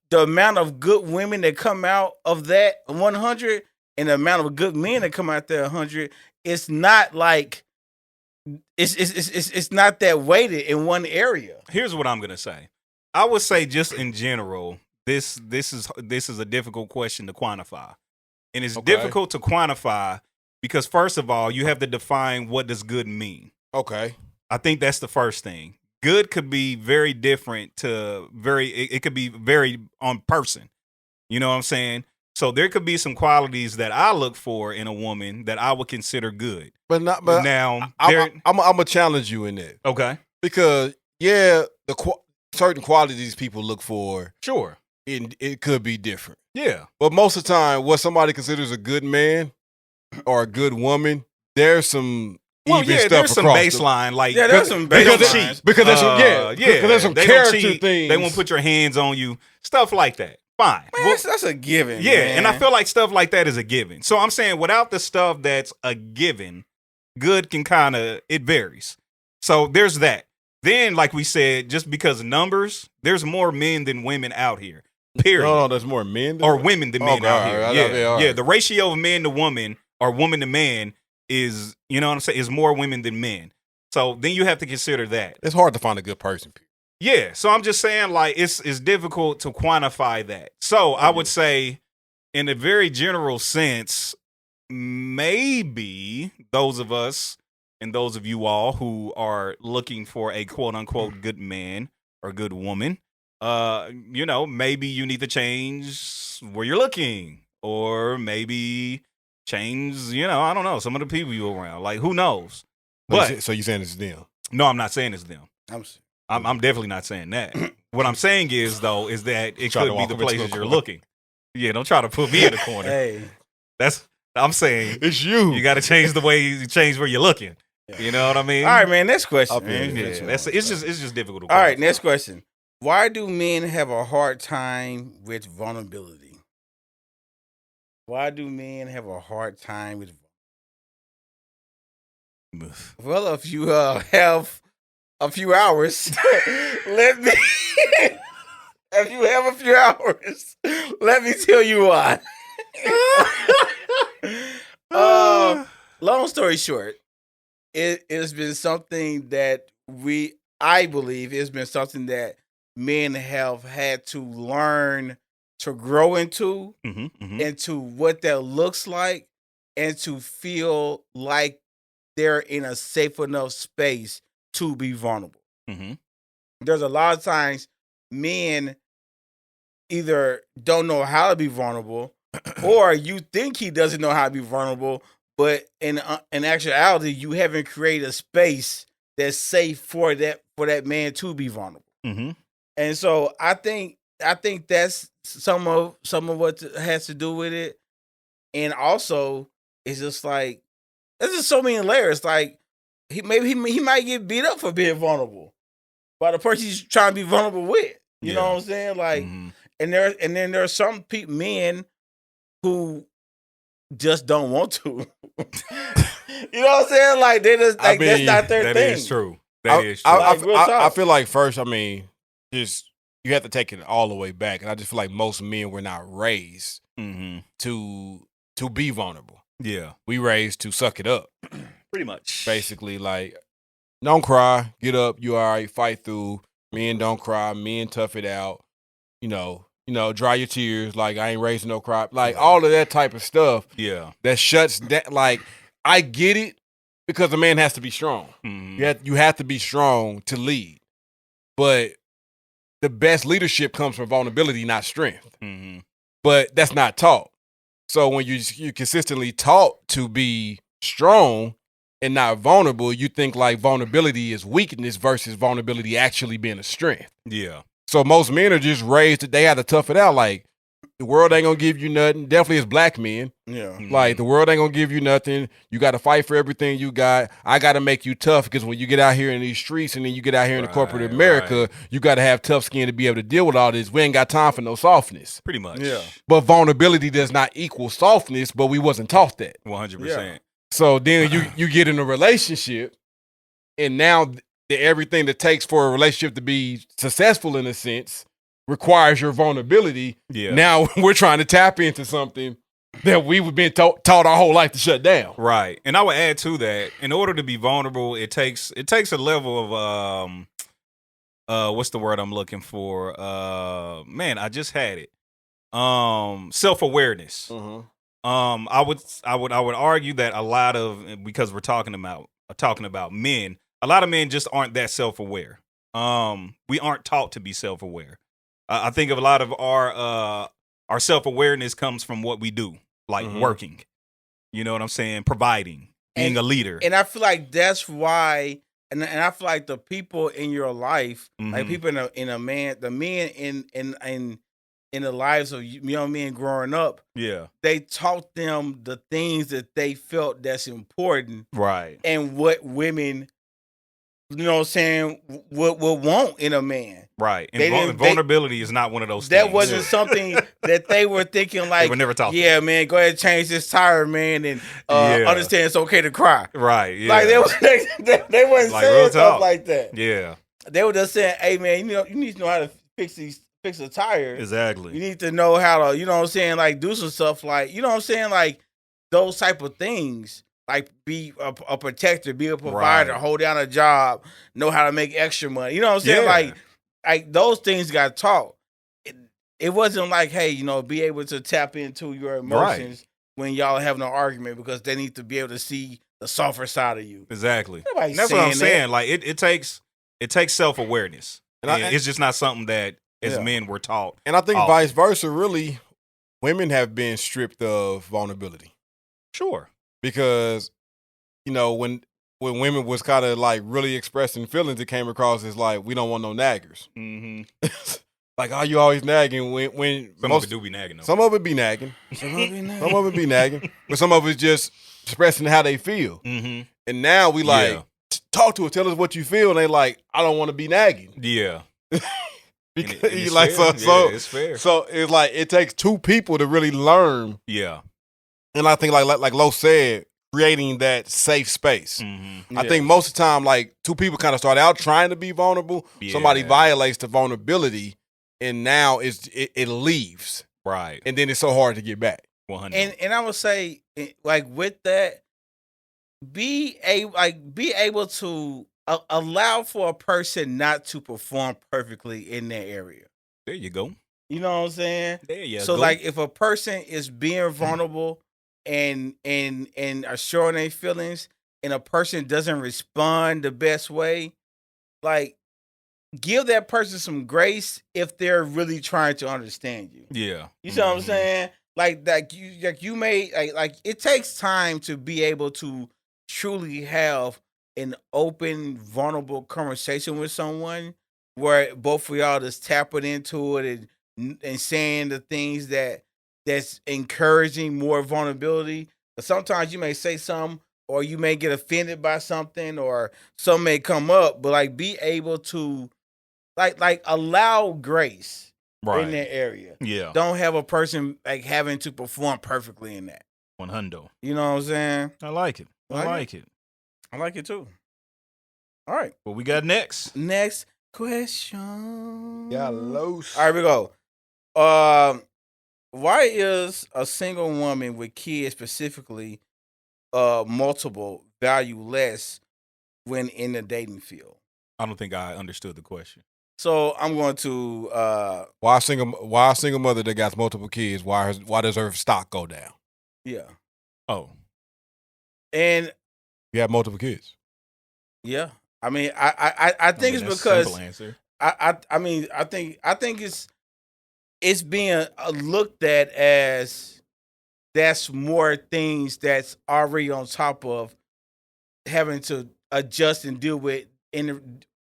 the amount of good women that come out of that 100 and the amount of good men that come out there 100, it's not like it's not that weighted in one area. Here's what I'm gonna say. I would say just in general, this is a difficult question to quantify, and it's difficult to quantify because first of all, you have to define what does good mean. Okay, I think that's the first thing. Good could be very different it could be very on person. You know what I'm saying? So there could be some qualities that I look for in a woman that I would consider good. But now I'm gonna challenge you in that. Okay. Because certain qualities people look for. Sure. It could be different. Yeah. But most of the time, what somebody considers a good man or a good woman, there's some there's some baseline. There's some baseline. Because there's some character things. They won't put your hands on you. Stuff like that. Fine. Man, that's a given. Yeah, man. and I feel like stuff like that is a given. So I'm saying without the stuff that's a given, good can kind of, it varies. So there's that. Then, like we said, just because of numbers, there's more men than women out here. Period. No, there's more men or women than men out here. All Yeah, right. the ratio of man to woman or woman to man is, you know what I'm saying, is more women than men. So then you have to consider that. It's hard to find a good person. Yeah, so I'm just saying, like, it's difficult to quantify that. So I would say, in a very general sense, maybe those of us and those of you all who are looking for a quote unquote good man or good woman, maybe you need to change where you're looking, or maybe change, I don't know, some of the people you around. Like, who knows? But So you saying it's them? No, I'm not saying it's them. I'm definitely not saying that. What I'm saying is that it could be the places you're looking. Yeah, don't try to put me in the corner. Hey, I'm saying it's you. You got to change the way you change where you're looking. You know what I mean? All right, man. Next question. It's just difficult. All right, next question. Why do men have a hard time with vulnerability? Why do men have a hard time with vulnerability? Well, if you have a few hours, let me. If you have a few hours, let me tell you why. Long story short, it has been something that I believe it's been something that men have had to learn to grow into, into what that looks like, and to feel like they're in a safe enough space to be vulnerable. There's a lot of times men either don't know how to be vulnerable, or you think he doesn't know how to be vulnerable, but in actuality, you haven't created a space that's safe for that man to be vulnerable. And so I think that's some of what has to do with it. And also, it's just like there's just so many layers. Like he might get beat up for being vulnerable by the person he's trying to be vulnerable with. You know what I'm saying? Like, and then there are some men who just don't want to. You know what I'm saying? Like they just like that's not their thing. That is true. That is true. I feel like first, just you have to take it all the way back, and I just feel like most men were not raised to be vulnerable. Yeah, we raised to suck it up, pretty much. Basically, like don't cry, get up, you all right, fight through. Men don't cry, men tough it out. Dry your tears. Like I ain't raising no cry. Like all of that type of stuff. Yeah, that shuts that. Like I get it because a man has to be strong. You have to be strong to lead, but the best leadership comes from vulnerability, not strength. But that's not taught. So when you consistently taught to be strong and not vulnerable, you think like vulnerability is weakness versus vulnerability actually being a strength. Yeah. So most men are just raised that they have to tough it out. Like the world ain't gonna give you nothing. Definitely as black men. Yeah. Like the world ain't gonna give you nothing. You got to fight for everything you got. I got to make you tough because when you get out here in these streets and then you get out here in the corporate America, you got to have tough skin to be able to deal with all this. We ain't got time for no softness. Pretty much. Yeah. But vulnerability does not equal softness, but we wasn't taught that. 100%. So then you get in a relationship, and now everything that takes for a relationship to be successful in a sense requires your vulnerability. Yeah. Now we're trying to tap into something that we've been taught our whole life to shut down. Right. And I would add to that, in order to be vulnerable, it takes a level of what's the word I'm looking for? Man, I just had it. Self-awareness. I would argue that a lot of, because we're talking about men, a lot of men just aren't that self-aware. We aren't taught to be self-aware. I think of a lot of our self-awareness comes from what we do, like working. You know what I'm saying? Providing, being a leader. And I feel like that's why, and I feel like the people in your life, like people the men in the lives of young men growing up, they taught them the things that they felt that's important, right? And what women you know what I'm saying, would want in a man. Right. And vulnerability is not one of those things. That wasn't something that they were thinking like, they were never taught yeah, man, go ahead and change this tire, man, and understand it's okay to cry. Right, yeah. Like, they wasn't like, saying stuff like that. Yeah. They were just saying, hey, man, you need to know how to fix a tire. Exactly. You need to know how to, you know what I'm saying, like, do some stuff like, you know what I'm saying, like, those type of things. Like, be a protector, be a provider, hold down a job, know how to make extra money. You know what I'm saying? Like those things got taught. It wasn't like, hey, you know, be able to tap into your emotions when y'all having an argument, because they need to be able to see the softer side of you. Exactly. Nobody's That's what I'm saying. that. Like, it takes self-awareness. And it's just not something that as men we're taught. And I think vice versa, really, women have been stripped of vulnerability. Sure. Because, you know, when women was kind of like really expressing feelings, it came across as like, we don't want no naggers. Mm-hmm. Like, how you always nagging when some of it do be nagging though. Some of it be nagging. Some of it be nagging. But some of it's just expressing how they feel. Mm-hmm. And now we like, talk to us, tell us what you feel. And they like, I don't want to be nagging. Yeah. Because it's like fair. so it's fair. So it's like it takes two people to really learn. Yeah. And I think like Lo said, creating that safe space. Mm-hmm. I think most of the time, like, two people kind of start out trying to be vulnerable. Yeah. Somebody violates the vulnerability, and now it leaves. Right. And then it's so hard to get back. 100. And I would say, like, with that, be able to allow for a person not to perform perfectly in that area. There you go. You know what I'm saying? There you so go. Like, if a person is being vulnerable and are showing their feelings, and a person doesn't respond the best way, like, give that person some grace if they're really trying to understand you. Yeah. You see what I'm saying? Like you may like it takes time to be able to truly have an open, vulnerable conversation with someone where both of y'all just tapping into it and saying the things that's encouraging more vulnerability. But sometimes you may say something, or you may get offended by something, or something may come up, but like, be able to like allow grace in that area. Yeah. Don't have a person like having to perform perfectly in that. 100. You know what I'm saying? I like it. I like it. I like it too. All right. What we got next? Next question. Yeah, loose. All right, we go. Why is a single woman with kids specifically multiple value less when in the dating field? I don't think I understood the question. So I'm going to why a single mother that got multiple kids, why does her stock go down? Yeah. Oh. And you have multiple kids. Yeah. I mean, I think it's because simple answer. I mean, I think it's being looked at as that's more things that's already on top of having to adjust and deal with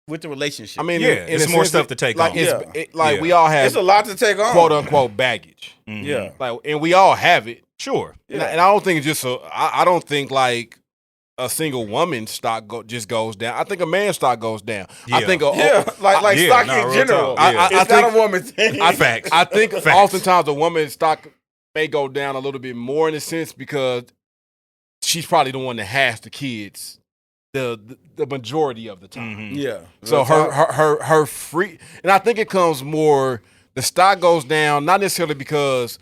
with the relationship. I mean, it's more stuff to take on. We all have. It's a lot to take on, quote unquote baggage. Mm-hmm. Yeah, like, and we all have it. Sure. Yeah. And I don't think it's just I don't think like a single woman's stock just goes down. I think a man's stock goes down. Yeah. I think stock in general. It's not a woman thing. I think oftentimes a woman's stock may go down a little bit more in a sense because she's probably the one that has the kids the majority of the time. Mm-hmm. Yeah. So her free, and I think it comes more, the stock goes down, not necessarily because,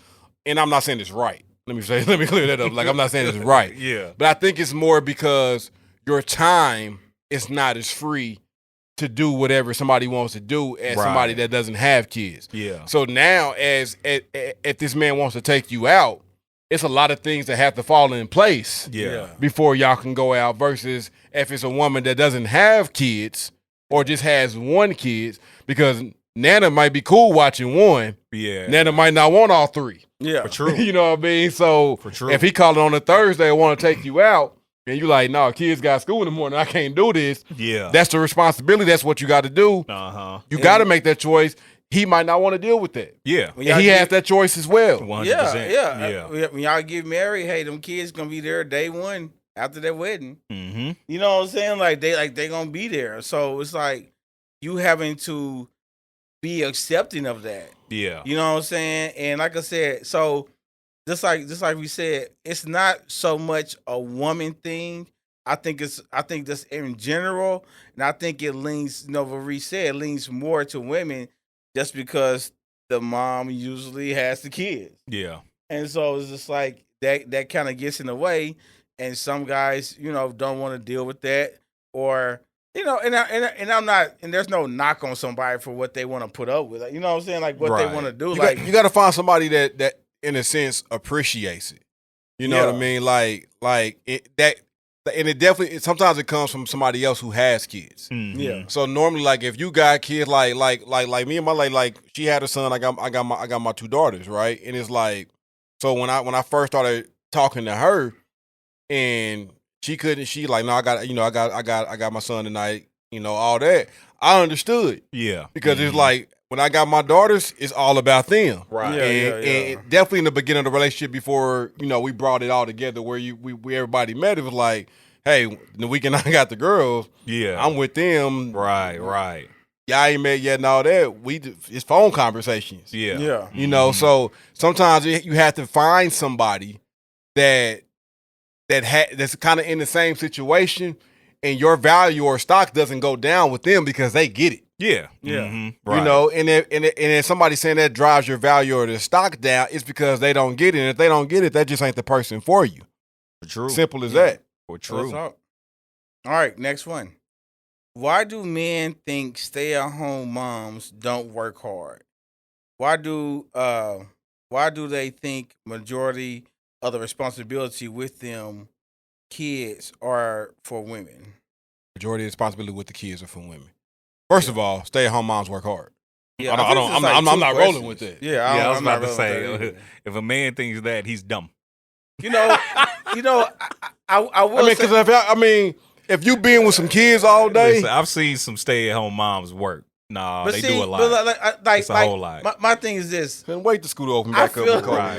and I'm not saying it's right. Let me clear that up. Like, I'm not saying it's right. Yeah. But I think it's more because your time is not as free to do whatever somebody wants to do as somebody that doesn't have kids. Yeah. So now if this man wants to take you out, it's a lot of things that have to fall in place before y'all can go out, versus if it's a woman that doesn't have kids or just has one kid, because Nana might be cool watching one. Yeah. Nana might not want all three. Yeah. For true. You know what I mean? So if he calling on a Thursday and want to take you out, and you like, no, kids got school in the morning, I can't do this. Yeah. That's the responsibility. That's what you got to do. Uh-huh. You got to make that choice. He might not want to deal with that. Yeah. And he has that choice as well. 100%. Yeah. When y'all get married, hey, them kids gonna be there day one. after their wedding. Mm-hmm. You know what I'm saying? Like they gonna be there. So it's like you having to be accepting of that. Yeah. You know what I'm saying? And like I said, so just like we said, it's not so much a woman thing. I think just in general, and I think it leans, what Rece said, it leans more to women just because the mom usually has the kids. Yeah. And so it's just like that kind of gets in the way, and some guys, don't want to deal with that, or and I'm not, and there's no knock on somebody for what they want to put up with, you know what I'm saying, like what they want to do. You got to find somebody that in a sense appreciates it. You know what I mean? And it definitely sometimes it comes from somebody else who has kids. Mm-hmm. Yeah. So normally, like if you got kids, like me and my lady, like she had a son, I got my two daughters, right? And it's like, so when I first started talking to her, and she like, no, I got my son tonight, all that. I understood. Yeah. Because it's like when I got my daughters, it's all about them. Right. And definitely in the beginning of the relationship before, we brought it all together where we everybody met, it was like, hey, the weekend I got the girls, I'm with them. Right. Y'all ain't met yet and all that. It's phone conversations. Yeah. So sometimes you have to find somebody that's kind of in the same situation, and your value or stock doesn't go down with them because they get it. Yeah. Mm-hmm. Right. And if somebody saying that drives your value or the stock down, it's because they don't get it. And if they don't get it, that just ain't the person for you. True. Simple as that. For true. All right, next one. Why do men think stay-at-home moms don't work hard? Why do they think majority of the responsibility with them kids are for women? Majority of the responsibility with the kids are for women. First of all, stay-at-home moms work hard. Yeah, I'm not rolling with it. Yeah, I was I'm about not to say, rolling with if a man thinks that, he's dumb. I will. I mean, if you been with some kids all day, Listen, I've seen some stay-at-home moms work. Nah, but they see, do a lot. Like, it's a whole lot. My thing is this. couldn't wait to scoot open back up.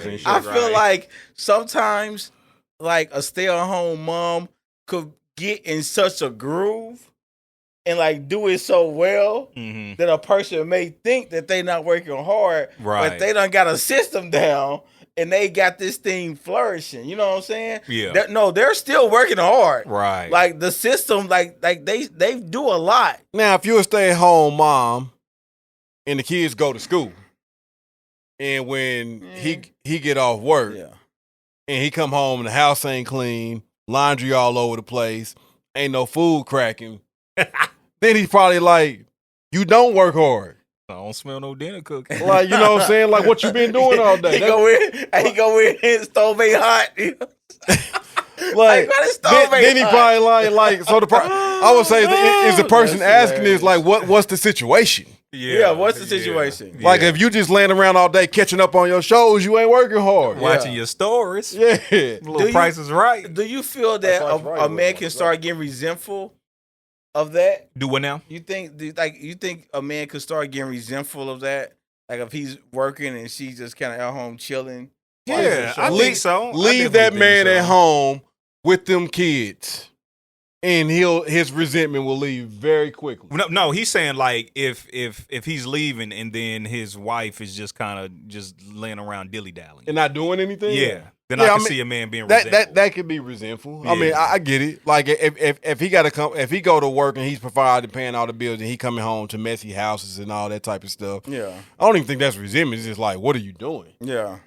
And I feel like sometimes, like a stay-at-home mom could get in such a groove and like do it so well that a person may think that they not working hard, but they done got a system down and they got this thing flourishing. You know what I'm saying? Yeah. They're still working hard. Right. Like the system, like they do a lot. Now, if you're a stay-at-home mom and the kids go to school, and when he get off work and he come home and the house ain't clean, laundry all over the place, ain't no food cracking, then he's probably like, you don't work hard. I don't smell no dinner cooking. Like, you know what I'm saying? Like, what you been doing all day? He go in and stove ain't hot. Like, then he probably like so I would say is the person asking is like, what's the situation? Yeah, what's the situation? Like, if you just laying around all day catching up on your shows, you ain't working hard. Watching your stories. Yeah. Little Price is Right. Do you feel that a man can start getting resentful of that? Do what now? You think a man could start getting resentful of that? Like if he's working and she's just kind of at home chilling? Yeah, I think so. Leave that man at home with them kids, and his resentment will leave very quickly. No, he's saying like if he's leaving and then his wife is just kind of just laying around dilly-dallying and not doing anything. Yeah. Then I can see a man being resentful. That could be resentful. Yeah. I mean, I get it. Like if he got to come, if he go to work and he's providing, paying all the bills, and he coming home to messy houses and all that type of stuff. Yeah, I don't even think that's resentment. It's just like, what are you doing? Yeah,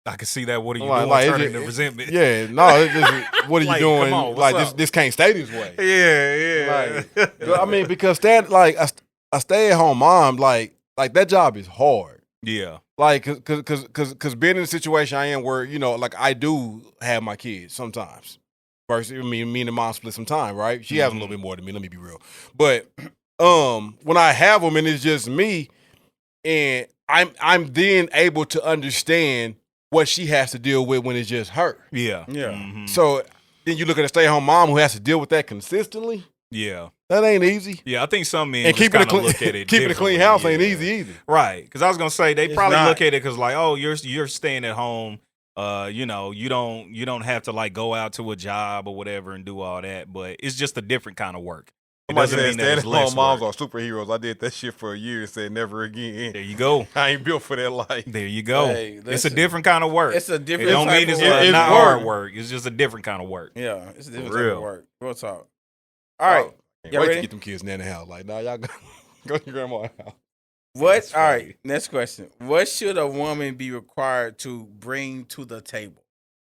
I can see that. What are you doing? Turning to resentment. Yeah, no. It's just, what are you doing? Come on, like this can't stay this way. Yeah. Like, I mean, because that like a stay at home mom, like that job is hard. Yeah. Like, cause being in a situation I am where, like I do have my kids sometimes. First, me and the mom split some time, right? She has a little bit more than me, let me be real. But when I have them and it's just me, and I'm then able to understand what she has to deal with when it's just her. Yeah. Yeah. Mm-hmm. So then you look at a stay-at-home mom who has to deal with that consistently. Yeah. That ain't easy. Yeah, I think some men and just keeping look at it keeping a clean house ain't easy either. Right. Because I was going to say, they It's probably not. look at it because like, oh, you're staying at home. You know, you don't have to like go out to a job or whatever and do all that, but it's just a different kind of work. It Somebody doesn't said mean that it's stay-at-home less moms work. are superheroes. I did that shit for a year and said never again. There you go. I ain't built for that life. There you go. Hey, It's a listen, different kind of work. it's a It different don't type mean it's of work. It's not work. hard work. It's just a different kind of work. Yeah, it's a different For type real. of work. Real talk. All right. Can't Y'all wait ready? to get them kids in the house. Like, nah, y'all go to your grandma's house. What? That's All right. funny. Next question. What should a woman be required to bring to the table?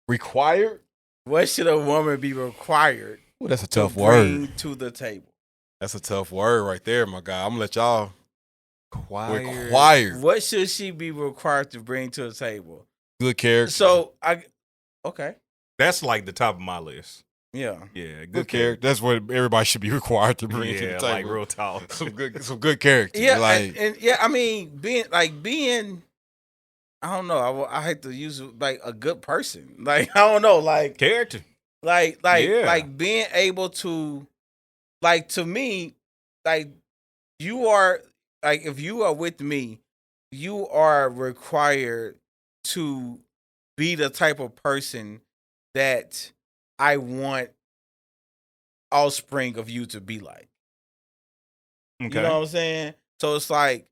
Required? What should a woman be required Ooh, that's a to tough word. bring to the table? That's a tough word right there, my guy. I'm gonna let y'all Required. required. What should she be required to bring to the table? Good character. So okay, That's like the top of my list. yeah. Yeah, good character. That's what everybody should be required to bring to the Yeah, table. like real talk. some good character. Yeah, like and yeah, I mean, being, I don't know. I hate to use like a good person. Like I don't know, Character. like Yeah. being able to, like, to me, like, you are, like, if you are with me, you are required to be the type of person that I want offspring of you to be like. Okay. You know what I'm saying? So it's like,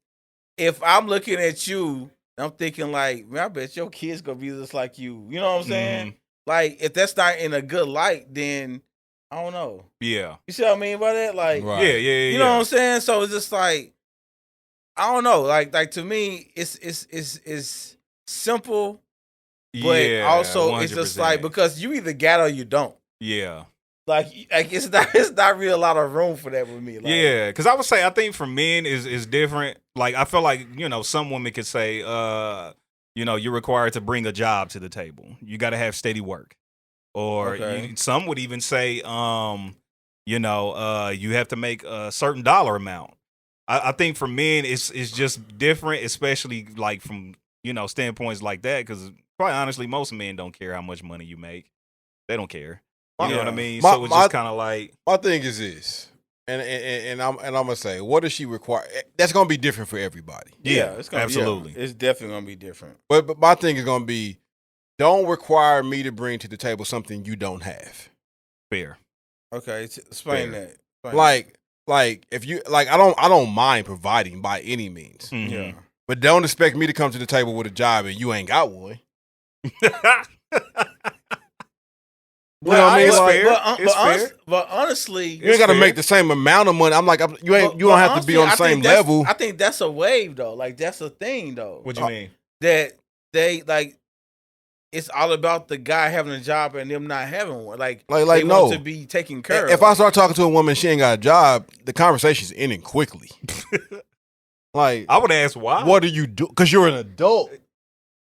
if I'm looking at you, I'm thinking like, man, I bet your kids gonna be just like you. You know what I'm saying? Mhm. Like, if that's not in a good light, then I don't know. Yeah. You see what I mean by that? Like, Right. Yeah. you know what I'm saying? So it's just like, I don't know. Like to me, it's simple, but Yeah, also it's just like, 100%. because you either got or you don't. Yeah. Like it's not really a lot of room for that with me. Like, Yeah, because I would say I think for men is different. Like I feel like, you know, some women could say, you know, you're required to bring a job to the table. You got to have steady work, or Okay. some would even say, you know, you have to make a certain dollar amount. I think for men it's just different, especially like from, you know, standpoints like that. Because quite honestly, most men don't care how much money you make. They don't care. You know what I Yeah. mean? My- So it's my- just kind of like, my thing is this, and I'm gonna say, what does she require? That's gonna be different for everybody. yeah, it's gonna, absolutely. yeah, it's definitely gonna be different. But my thing is gonna be, don't require me to bring to the table something you don't have. Fair. Okay, explain Fair. that. Explain Like if you like, I don't mind providing by any means, that. Mhm. Yeah. but don't expect me to come to the table with a job and you ain't got one. You know what I mean? It's Like, fair. It's fair. But honestly, you ain't got to fair. make the same amount of money. I'm like, you but don't have to be honestly, on the I think same that's- level. I think that's a wave though. Like that's a thing though. What you mean? That they like, it's all about the guy having a job and them not having one. Like Like they no. want to be taken care of. If I start talking to a woman, she ain't got a job, the conversation's ending quickly. Like, I would ask why. what do you do? Because you're an adult.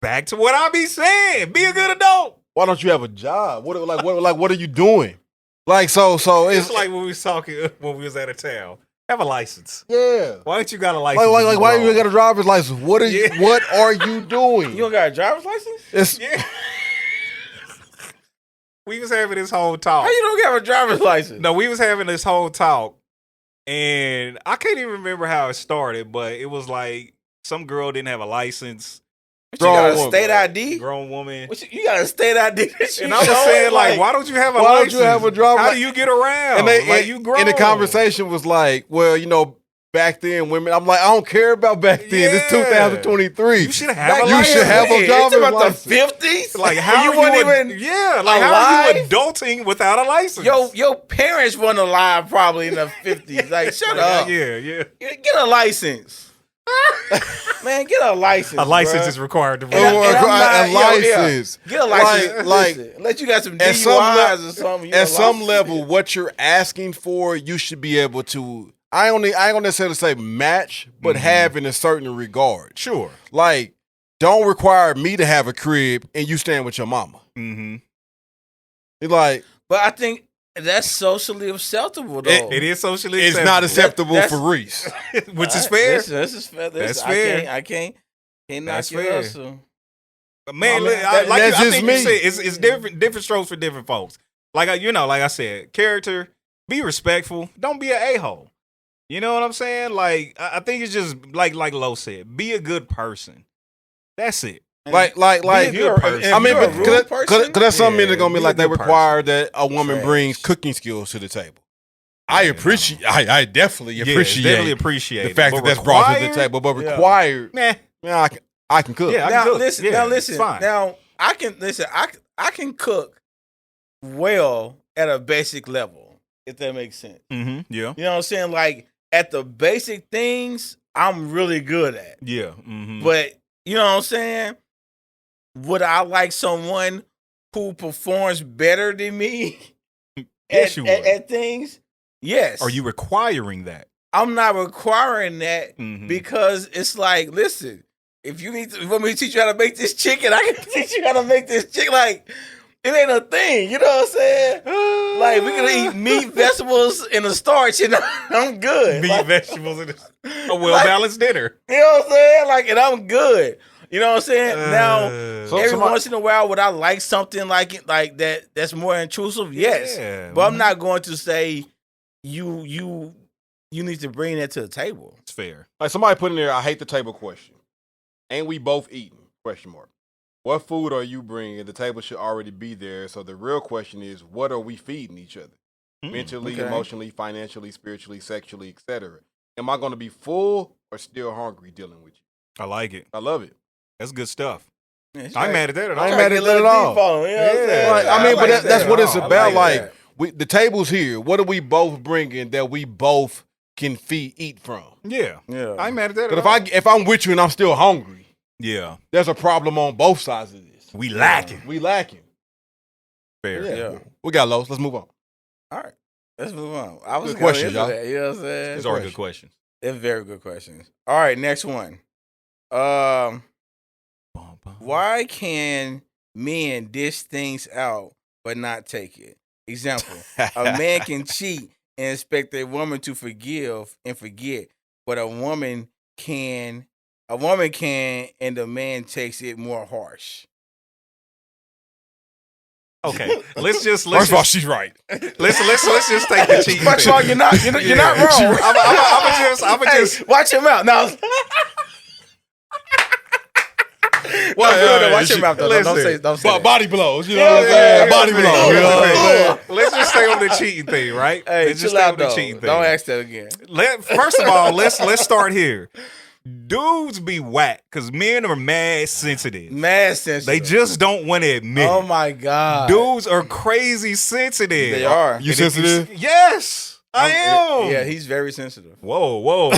Back to what I be saying. Be a good adult. Why don't you have a job? What are you doing? Like, so It's it's like when we was talking when we was out of town. Have a license. yeah. Why don't you got a license? Like why you got a driver's license? What are you? Yeah. What are you doing? you don't got a driver's license? It's Yeah. We was having this whole talk. How you don't have a driver's license? No, we was having this whole talk, and I can't even remember how it started, but it was like some girl didn't have a license. What, you got Grown a woman. state ID? Grown woman. What, you got a state ID? that you And I was show? saying, like, why don't you have a why don't license? you have a driver's How li- do you get around? and they like, you grown. and the conversation was like, well, you know, back then women. I'm like, I don't care about back then. It's Yeah. 2023. You should have a You license. should have a It's driver's about license. the 50s. Like, how you are weren't you even yeah, like, how are you alive? adulting without a license? Your parents weren't alive probably in the 50s. Like, shut Like, up. yeah. Get a license. Man, get a license. A license bruh. is required to And I- run. and I'm not- a yo, yeah. license. Get a license. Like, Listen, unless you got some at some DUIs or something. you at know, some license. level, what you're asking for, you should be able to. I ain't gonna necessarily say match, but have in a certain regard. Sure. Like, don't require me to have a crib and you staying with your mama. Mm-hmm. It's like But I think that's socially acceptable, though. It is socially it's acceptable. not acceptable That's- for Reese. Which is Alright, fair. This is fair. That's I fair. I can't knock That's your fair. hustle. But man, I mean, look, that- like that's I just think me. you said, it's different strokes for different folks. Like like I said, character, be respectful. Don't be an a-hole. You know what I'm saying? Like I think it's just like Lo said, be a good person. That's it. Like, If you're a person. I mean, If you're but a rude person, cause that's something that's gonna be be like a they good require that a woman Trash. brings cooking skills to the table. I appreciate, I definitely Yeah, appreciate definitely appreciate the fact it. that that's brought to the table, but Yeah. required, Nah. man, I can cook. Yeah, I now can cook. listen. Yeah, now it's listen. fine. Now I can listen. I can cook well at a basic level, if that makes sense. Mm-hmm. Yeah. You know what I'm saying? Like at the basic things, I'm really good at. Yeah. Mm-hmm. But you know what I'm saying? Would I like someone who performs better than me Yes, you would. at things? Yes. Are you requiring that? I'm not requiring that Mhm. because it's like, listen, if you want me to teach you how to make this chicken, I can teach you how to make this chicken. Like, it ain't a thing. You know what I'm saying? Like, we can eat meat, vegetables, and a starch, and I'm good. Meat, Like, vegetables, and a well-balanced dinner. you know what I'm saying? Like, and I'm good. You know what I'm saying? Now, every once in a while, would I like something like it, like that's more intrusive? Yes. Yeah. But I'm not going to say you need to bring that to the table. It's fair. Like somebody put in there, I hate the table question. Ain't we both eating? Question mark. What food are you bringing? The table should already be there. So the real question is, what are we feeding each other? Mentally, okay. emotionally, financially, spiritually, sexually, etc. Am I going to be full or still hungry dealing with you? I like it. I love it. That's good stuff. Yeah, I ain't mad at that at all. I ain't mad at that at all. You know what I'm saying? Right. I mean, but like that's what it's I about. that. Like, the table's here. What are we both bringing that we both can eat from? Yeah. Yeah. I ain't mad at that at But all. if I'm with you and I'm still hungry, Yeah. there's a problem on both sides of this. We lacking. We lacking. Fair. Yeah. We got Los. Let's move on. All right. Let's move on. I was Good going question, into y'all. that. You know what I'm saying? These are good questions. It's very good questions. All right, next one. Why can men dish things out but not take it? Example: a man can cheat and expect a woman to forgive and forget, but a woman can, and the man takes it more harsh. Okay. Let's First of all, she's right. let's just take the cheating First thing. of all, you're not wrong. I'm Hey, just watch him out now. Watch him out though. Don't say that. Body blows. You know what I'm saying? Body blows. You know what I'm saying? Let's just stay on the cheating thing, right? Hey, let's just chill stay out on the though. cheating thing. Don't ask that again. First of all, let's start here. Dudes be whack because men are mad sensitive. Mad sensitive. They just don't want to admit. Oh it. my god. Dudes are crazy sensitive. They are. You sensitive? Yes, I am. Yeah, he's very sensitive. Whoa. I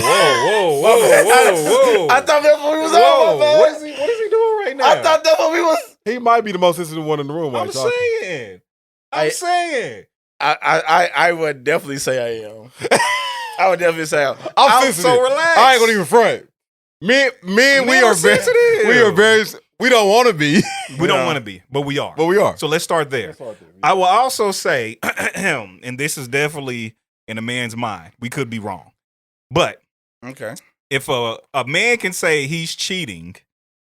thought that's what we was Whoa. on, my What is he doing right now? I thought that's what we was. He might be the most sensitive one in the room. I'm saying. I would definitely say I am. I would definitely say I am. I'm so relaxed. I ain't gonna even front. Men, we are very sensitive. We are very. We don't want to be. We don't want to be, but we are. But we are. So let's start there. I will also say, and this is definitely in a man's mind, we could be wrong. But Okay. if a man can say he's cheating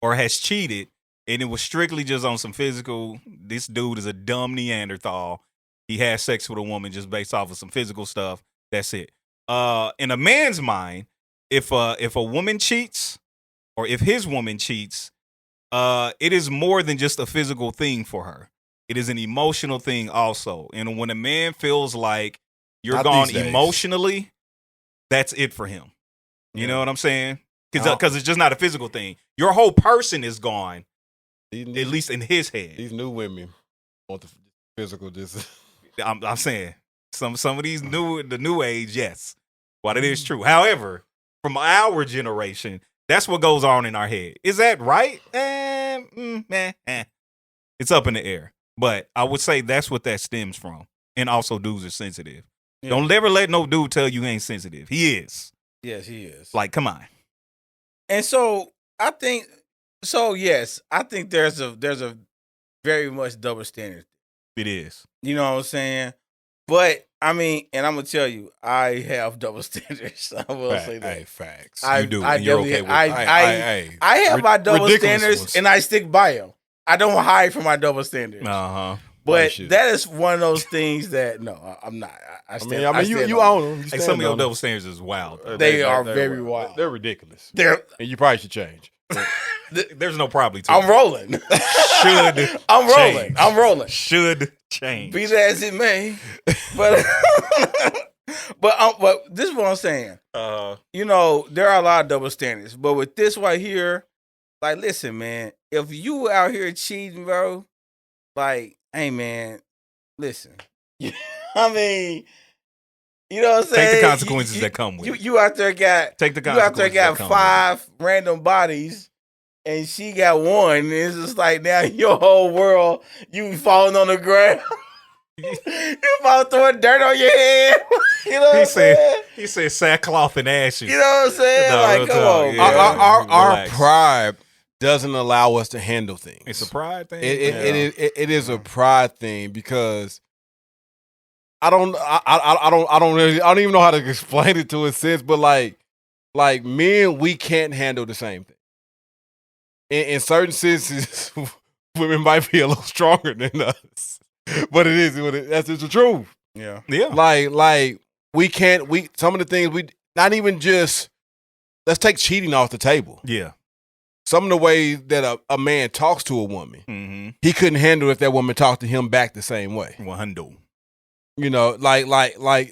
or has cheated, and it was strictly just on some physical, this dude is a dumb Neanderthal. He has sex with a woman just based off of some physical stuff. That's it. In a man's mind, if a woman cheats or if his woman cheats, it is more than just a physical thing for her. It is an emotional thing also. And when a man feels like you're Not gone these days. emotionally, that's it for him. You know what I'm saying? Because it's just not a physical thing. Your whole person is gone, at least in his head. These new women want the physical. I'm saying some of these the new age, yes. While it is true. However, from our generation, that's what goes on in our head. Is that right? It's up in the air. But I would say that's what that stems from. And also dudes are sensitive. Yeah. Don't ever let no dude tell you he ain't sensitive. He is. Yes, he is. Like, come on. And so I think yes, I think there's a very much double standard. It is. You know what I'm saying? But I mean, and I'm gonna tell you, I have double standards. I will say that. Hey, facts. You do. And you're okay with it. I have my double ridiculous standards, ones. and I stick by them. I don't hide from my double standards. But that is one of those things that I'm not. I mean, you own them. Hey, some of your double standards is wild. They are very wild. They're ridiculous. And you probably should change. There's no probably to I'm it. rolling. Should I'm rolling. change. I'm rolling. Should change. Be that as it may, but but this is what I'm saying. You know, there are a lot of double standards, but with this right here, like, listen, man, if you out here cheating, bro, like, hey, man, listen. I mean, you know what I'm saying? Take the consequences that come with it. You out there got Take the you out there consequences got that come 5 random bodies, and she got 1. And it's just like now your whole world, you falling on the ground. You about throwing dirt on your head. You know what I'm saying? He said sackcloth and ashes. You know what I'm saying? No, like, real come talk, on, yeah. bro. Our Relax. pride doesn't allow us to handle things. It's a pride thing. It is a pride thing because I don't even know how to explain it to a sense, but like men, we can't handle the same thing. In certain senses, women might be a little stronger than us, but that's just the truth. Yeah. Like we some of the things we not even just let's take cheating off the table. Yeah. Some of the ways that a man talks to a woman, he couldn't handle if that woman talked to him back the same way. 100. You know, like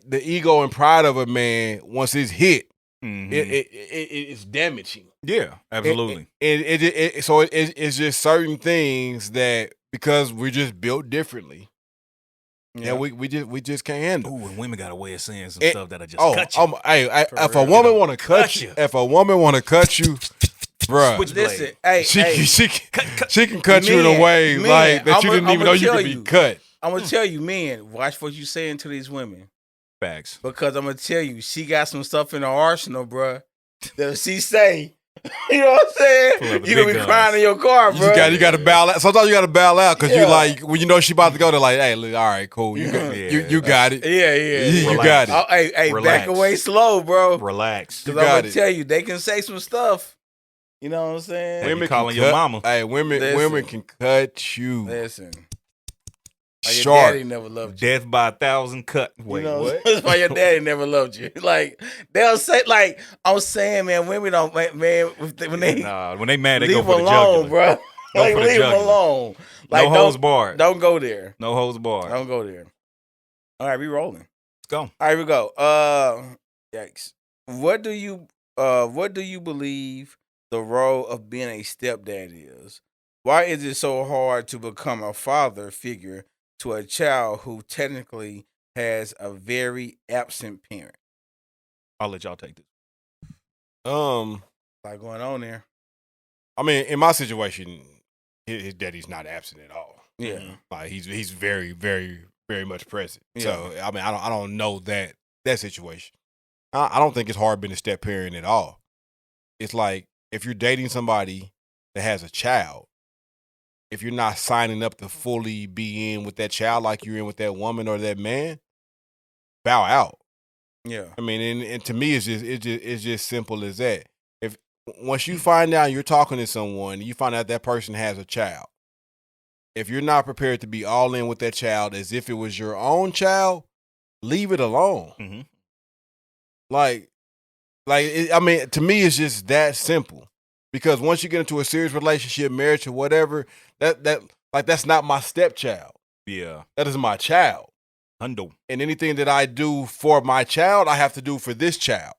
the ego and pride of a man once it's hit, it's damaging. Yeah, absolutely. So it's just certain things that because we're just built differently. Yeah, we just can't handle. Ooh, and women got a way of saying some stuff that I just cut you. If a woman want to cut you, bruh, Listen, hey, she can cut you in a way like that you didn't even know you could be cut. I'm gonna tell you, man, watch what you saying to these women. Facts. Because I'm gonna tell you, she got some stuff in her arsenal, bruh. That she say, you know what I'm saying? You gonna be crying in your car, bro. You got to bail out. Sometimes you got to bail out because you like when you know she about to go. They're like, hey, look, all right, cool. You got it. Yeah. You got it. Oh, hey, back away slow, bro. Relax. Because I'm gonna tell you, they can say some stuff. You know what I'm saying? Women calling your mama. Hey, women can cut you. Listen. Like your daddy never loved you. Death by 1,000 cut. Wait, you know, what? That's why your daddy never loved you. Like they'll say, like I'm saying, man, women don't, man, when they mad, they leave go for the alone, jugular, bro. Like leave them alone. Like no holds barred. Don't go there. No holds barred. Don't go there. All right, we rolling. Let's go. All right, we go. Yikes. What do you believe the role of being a stepdad is? Why is it so hard to become a father figure to a child who technically has a very absent parent? I'll let y'all take this. Like going on there. I mean, in my situation, his daddy's not absent at all. Yeah, like he's very, very, very much present. Yeah. So I mean, I don't know that situation. I don't think it's hard being a step parent at all. It's like if you're dating somebody that has a child, if you're not signing up to fully be in with that child like you're in with that woman or that man, bow out. Yeah. I mean, and to me, it's just simple as that. If once you find out you're talking to someone, you find out that person has a child. If you're not prepared to be all in with that child as if it was your own child, leave it alone. Mm-hmm. I mean, to me, it's just that simple. Because once you get into a serious relationship, marriage or whatever, that's not my stepchild. Yeah. That is my child. Hundo. And anything that I do for my child, I have to do for this child.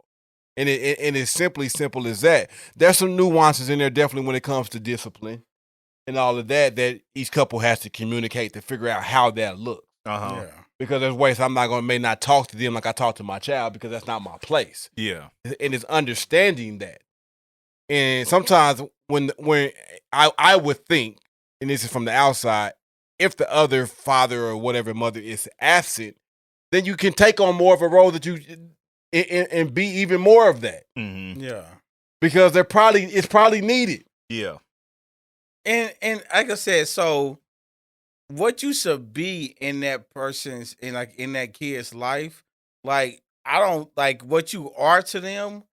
And it's simply simple as that. There's some nuances in there definitely when it comes to discipline and all of that each couple has to communicate to figure out how that looks. Uh-huh. Yeah. Because there's ways may not talk to them like I talk to my child because that's not my place. Yeah. And it's understanding that. And sometimes when I would think, and this is from the outside, if the other father or whatever mother is absent, then you can take on more of a role that you and be even more of that. Mm-hmm. Yeah. Because it's probably needed. Yeah. And like I said, so what you should be in that person's in that kid's life, like I don't like what you are to them,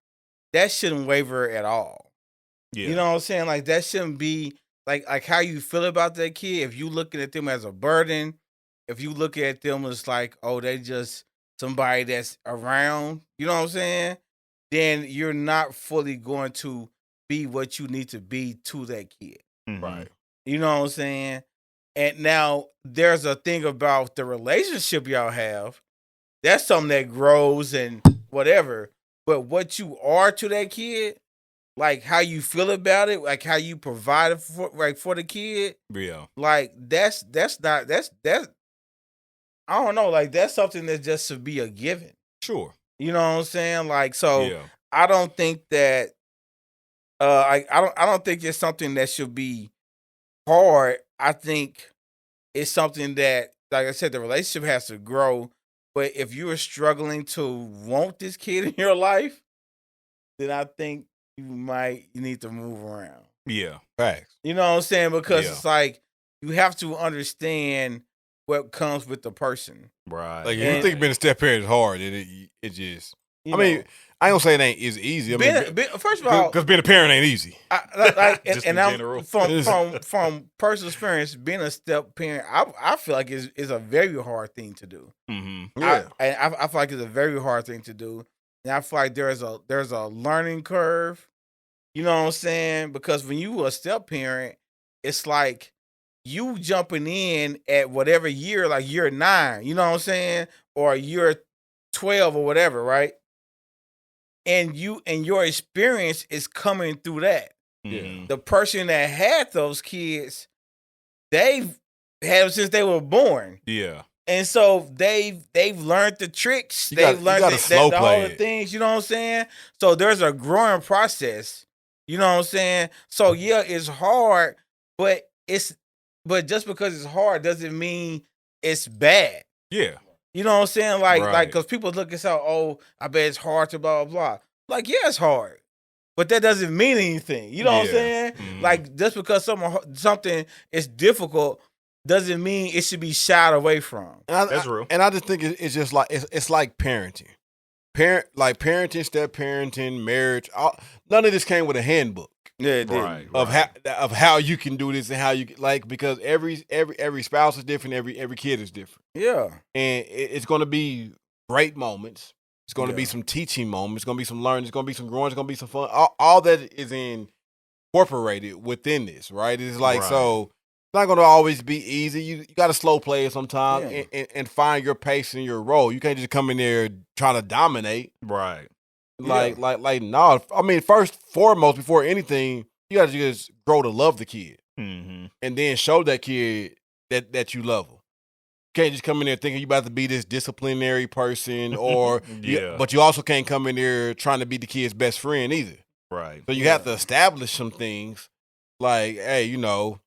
that shouldn't waver at all. Yeah. You know what I'm saying? Like that shouldn't be like how you feel about that kid. If you looking at them as a burden, if you look at them as like, oh, they just somebody that's around, you know what I'm saying? Then you're not fully going to be what you need to be to that kid. Right. You know what I'm saying? And now there's a thing about the relationship y'all have. That's something that grows and whatever. But what you are to that kid, like how you feel about it, like how you provide it for the kid, Yeah. like that's I don't know, like that's something that just should be a given. Sure. You know what I'm saying? Like so Yeah. I don't think that I don't think it's something that should be hard. I think it's something that, like I said, the relationship has to grow. But if you are struggling to want this kid in your life, then I think you need to move around. Yeah. Facts. You know what I'm saying? Because Yeah. it's like you have to understand what comes with the person. Right. Like if you think being a step parent is hard, it just. You I mean, know, I don't say it ain't is easy. I mean, first of all, because being a parent ain't easy. Just in general. From personal experience, being a step parent, I feel like is a very hard thing to do. Mm-hmm. Yeah. I feel like it's a very hard thing to do, and I feel like there's a learning curve. You know what I'm saying? Because when you a step parent, it's like you jumping in at whatever year, like year 9. You know what I'm saying, or year 12 or whatever, right? And your experience is coming through that. Mm-hmm. The person that had those kids, they've had them since they were born. Yeah. And so they've learned the tricks. You They've gotta learned slow all play the it. things, you know what I'm saying? So there's a growing process. You know what I'm saying? So yeah, it's hard, but just because it's hard doesn't mean it's bad. Yeah. You know what I'm saying? Like Right. because people look and say, "Oh, I bet it's hard to blah blah blah." Like, yeah, it's hard, but that doesn't mean anything. You know what I'm Yeah. saying? Mhm. Like just because something is difficult doesn't mean it should be shied away from. That's real. And I just think it's just like it's like parenting, parenting, step parenting, marriage. None of this came with a handbook. Yeah, it did. Right. Of how you can do this and how you like, because every spouse is different, every kid is different, Yeah. and it's going to be great moments. It's going to be Yeah. some teaching moments. It's going to be some learning. It's going to be some growing. It's going to be some fun. All that is incorporated within this, right? It's like Right. so. It's not going to always be easy. You got to slow play it sometimes Yeah. and find your pace and your role. You can't just come in there trying to dominate. Right. Like no. I mean, first foremost, before anything, you got to just grow to love the kid, Mm-hmm. and then show that kid that you love him. You can't just come in there thinking you about to be this disciplinary person, or Yeah. but you also can't come in there trying to be the kid's best friend either. Right. So you have to establish some things, like, hey, you know,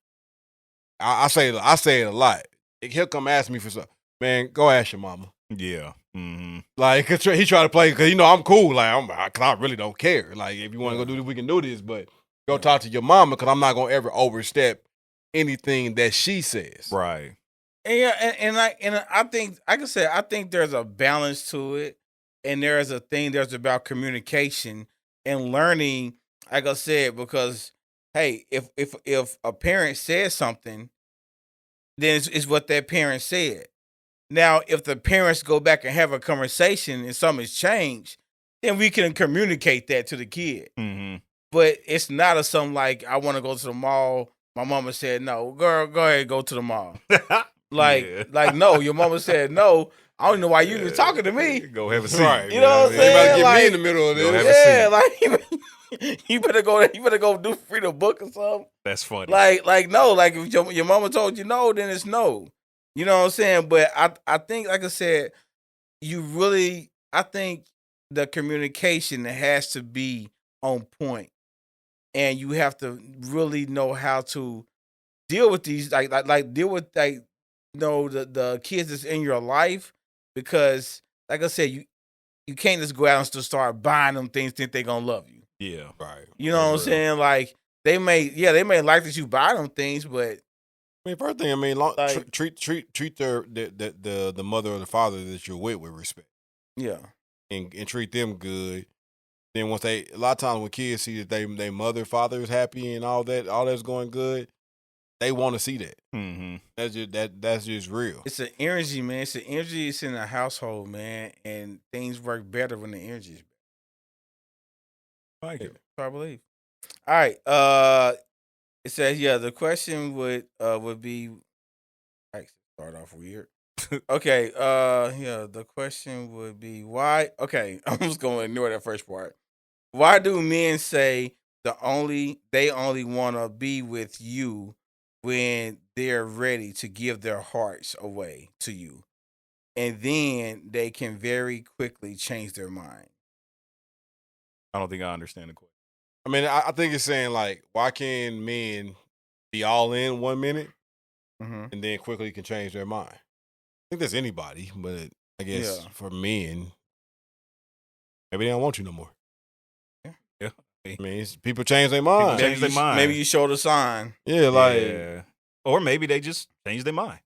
I say it a lot. He'll come ask me for something. Man, go ask your mama. Yeah. Mm-hmm. Like he try to play because I'm cool. Like cause I really don't care. Like if you want to go do this, we can do this. But go talk to your mama because I'm not gonna ever overstep anything that she says. Right. And yeah, and I think, like I said, I think there's a balance to it, and there's about communication and learning. Like I said, because hey, if a parent says something, then it's what that parent said. Now, if the parents go back and have a conversation and something's changed, then we can communicate that to the kid. Mm-hmm. But it's not a something like, I want to go to the mall. My mama said no. Girl, go ahead, go to the mall. Like no, your mama said no. I don't know why you was talking to me. Go have a seat. Right. You know what I'm You about to saying? get Like, me in the middle of Go this. have a yeah, like you better go do read a book or something. That's funny. Like no, like if your mama told you no, then it's no. You know what I'm saying? But I think, like I said, I think the communication has to be on point, and you have to really know how to deal with these, deal with the kids that's in your life, because like I said, you can't just go out and just start buying them things, think they're gonna love you. Yeah. Right. You know what I'm saying? Like they may like that you buy them things, but I mean, first thing, I mean, Like- treat the mother or the father that you're with respect, yeah, and treat them good. Then once a lot of times when kids see that they mother, father is happy and all that's going good, they want to see that. Mm-hmm. That's just real. it's an energy, man. It's an energy. It's in the household, man, and things work better when the energy is better. Like it. I believe. All right. It says, the question would be. I start off weird. Okay. The question would be why. Okay, I'm just gonna ignore that first part. Why do men say they only want to be with you when they're ready to give their hearts away to you, and then they can very quickly change their mind? I don't think I understand the question. I mean, I think it's saying like, why can men be all in 1 minute and then quickly can change their mind? I think that's anybody, but I guess for men, maybe they don't want you no more. Yeah. I mean, people change their mind. Change their mind. Maybe you showed a sign. Yeah, like, or maybe they just change their mind.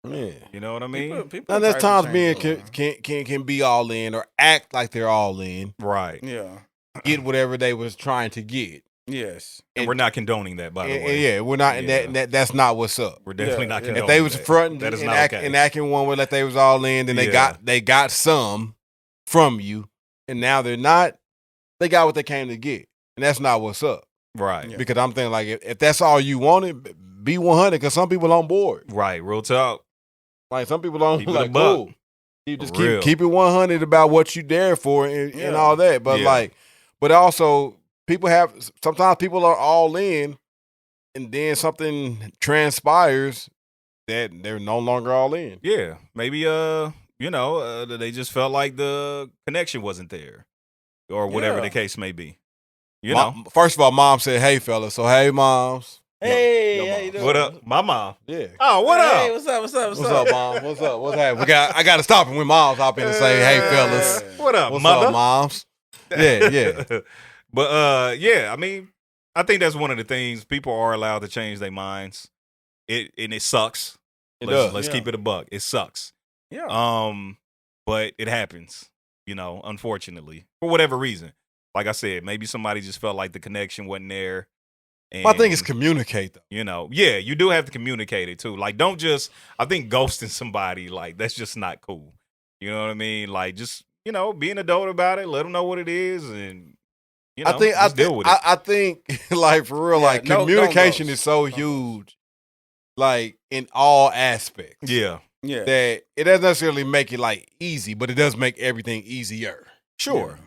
Yeah. You know what I mean? People now, there's times men can be all in or act like they're all in. Right. Yeah. Get whatever they was trying to get. Yes. And we're not condoning that, by the way. Yeah, we're not. And that's not what's up. We're definitely not condoning if they was that. fronting that is and, not okay. and acting one way like they was all in, then they got some from you, and now they're not. They got what they came to get, and that's not what's up. Right. Yeah. Because I'm thinking like if that's all you wanted, be 100. Because some people on board. Right. Real talk. Like some people don't keep like cool. You just keep it 100 about what you there for and all that. But but also sometimes people are all in, and then something transpires that they're no longer all in. Yeah. Maybe they just felt like the connection wasn't there, or whatever the case may be. First of all, mom said, "Hey, fellas." So hey, moms. Hey, how you doing? What up, my mom? Yeah. Oh, what up? Hey, what's up? What's up, mom? What's up? What's happening? I got to stop when moms hop in and say, "Hey, fellas." What up, what's mother? up, moms? Yeah. But I mean, I think that's one of the things. People are allowed to change their minds. It sucks. Let's keep it a buck. It sucks. Yeah. But it happens. Unfortunately, for whatever reason. Like I said, maybe somebody just felt like the connection wasn't there. And, my thing is communicate, though. You do have to communicate it too. Like, don't just. I think ghosting somebody, like, that's just not cool. You know what I mean? Like, just be an adult about it. Let them know what it is, and just deal with it. I think, like, for real, like, communication is so huge, like, in all aspects. Yeah. That it doesn't necessarily make it like easy, but it does make everything easier. Sure.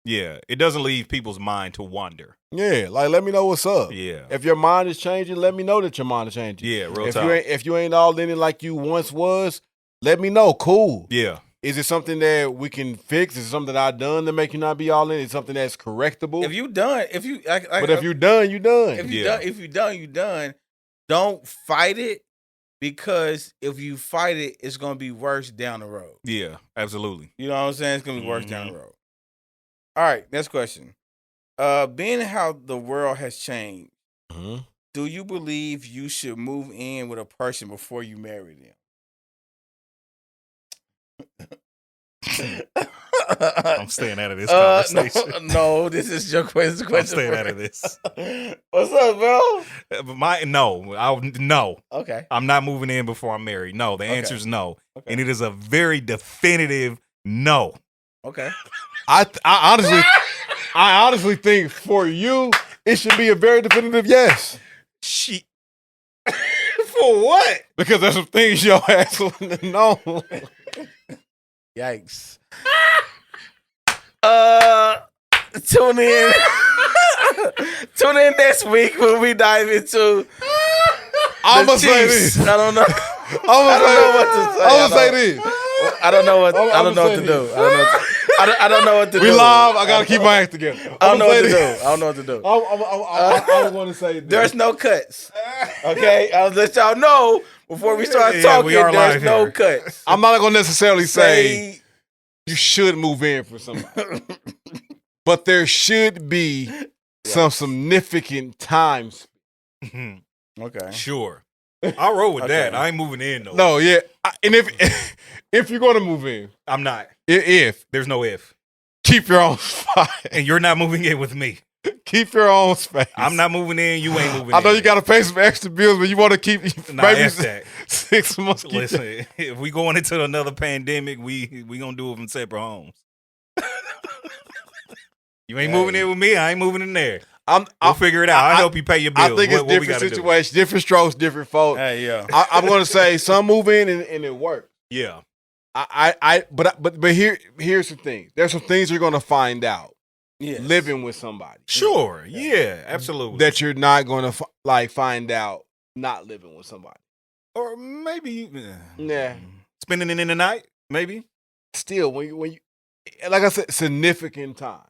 Yeah, it doesn't leave people's mind to wander. Yeah, like let me know what's up. Yeah. If your mind is changing, let me know that your mind is changing. Yeah, real talk. If you ain't all in it like you once was, let me know. Cool. Yeah. Is it something that we can fix? Is it something that I've done to make you not be all in? Is it something that's correctable? If you done, but if you done, you done. If you done, you done. Don't fight it, because if you fight it, it's gonna be worse down the road. Yeah, absolutely. You know what I'm saying? It's gonna be worse down the road. All right, next question. Being how the world has changed, do you believe you should move in with a person before you marry them? I'm staying out of this conversation. No, this is your question. I'm staying out of this. What's up, bro? No. Okay. I'm not moving in before I'm married. No, the answer is no. Okay. And it is a very definitive no. Okay. I honestly think for you, it should be a very definitive yes. For what? Because there's some things your ass wouldn't know. Yikes. Tune in. Tune in next week when we dive into I'm gonna say this. I don't know. I'm gonna say this. I don't know what to do. I don't know what to do. We live. I gotta keep my act together. I don't know what to do. I don't know what to do. I want to say this. There's no cuts. Okay, I'll let y'all know before we start talking. There's no cuts. I'm not gonna necessarily say you should move in for somebody, but there should be some significant time. Okay, sure. I'll roll with that. I ain't moving in though. No, yeah, and if you're gonna move in, I'm not. If there's no if, keep your own spot, and you're not moving in with me. Keep your own space. I'm not moving in. You ain't moving in. I know you got to pay some extra bills, but you want to keep maybe 6 months. Listen, if we going into another pandemic, we gonna do it from separate homes. You ain't moving in with me. I ain't moving in there. We'll figure it out. I'll help you pay your bills. I think it's different situations, different strokes, different folks. Hey, yeah. I'm going to say some move in and it works. Yeah. But here's the thing. There's some things you're going to find out living with somebody. Sure. Yeah, absolutely. That you're not going to find out not living with somebody. Or maybe Yeah. Spending it in the night, maybe. Still, when you like I said, significant time.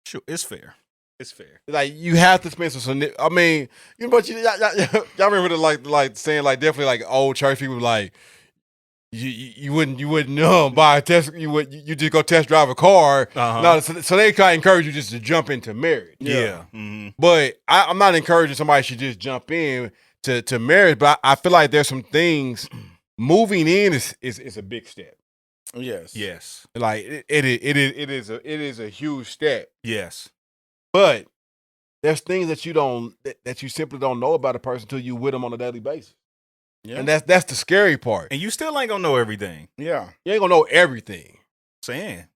Sure, it's fair. It's fair. Like you have to spend some. I mean, but y'all remember the like saying like definitely like old church people like you wouldn't buy a test. You just go test drive a car. No, so they kind of encourage you just to jump into marriage. Yeah. Mm-hmm. But I'm not encouraging somebody should just jump in to marriage. But I feel like there's some things moving in is a big step. Yes. Like it is a huge step. Yes. But there's things that you simply don't know about a person until you with them on a daily basis. Yeah. And that's the scary part. And you still ain't gonna know everything. Yeah. You ain't gonna know everything. Saying.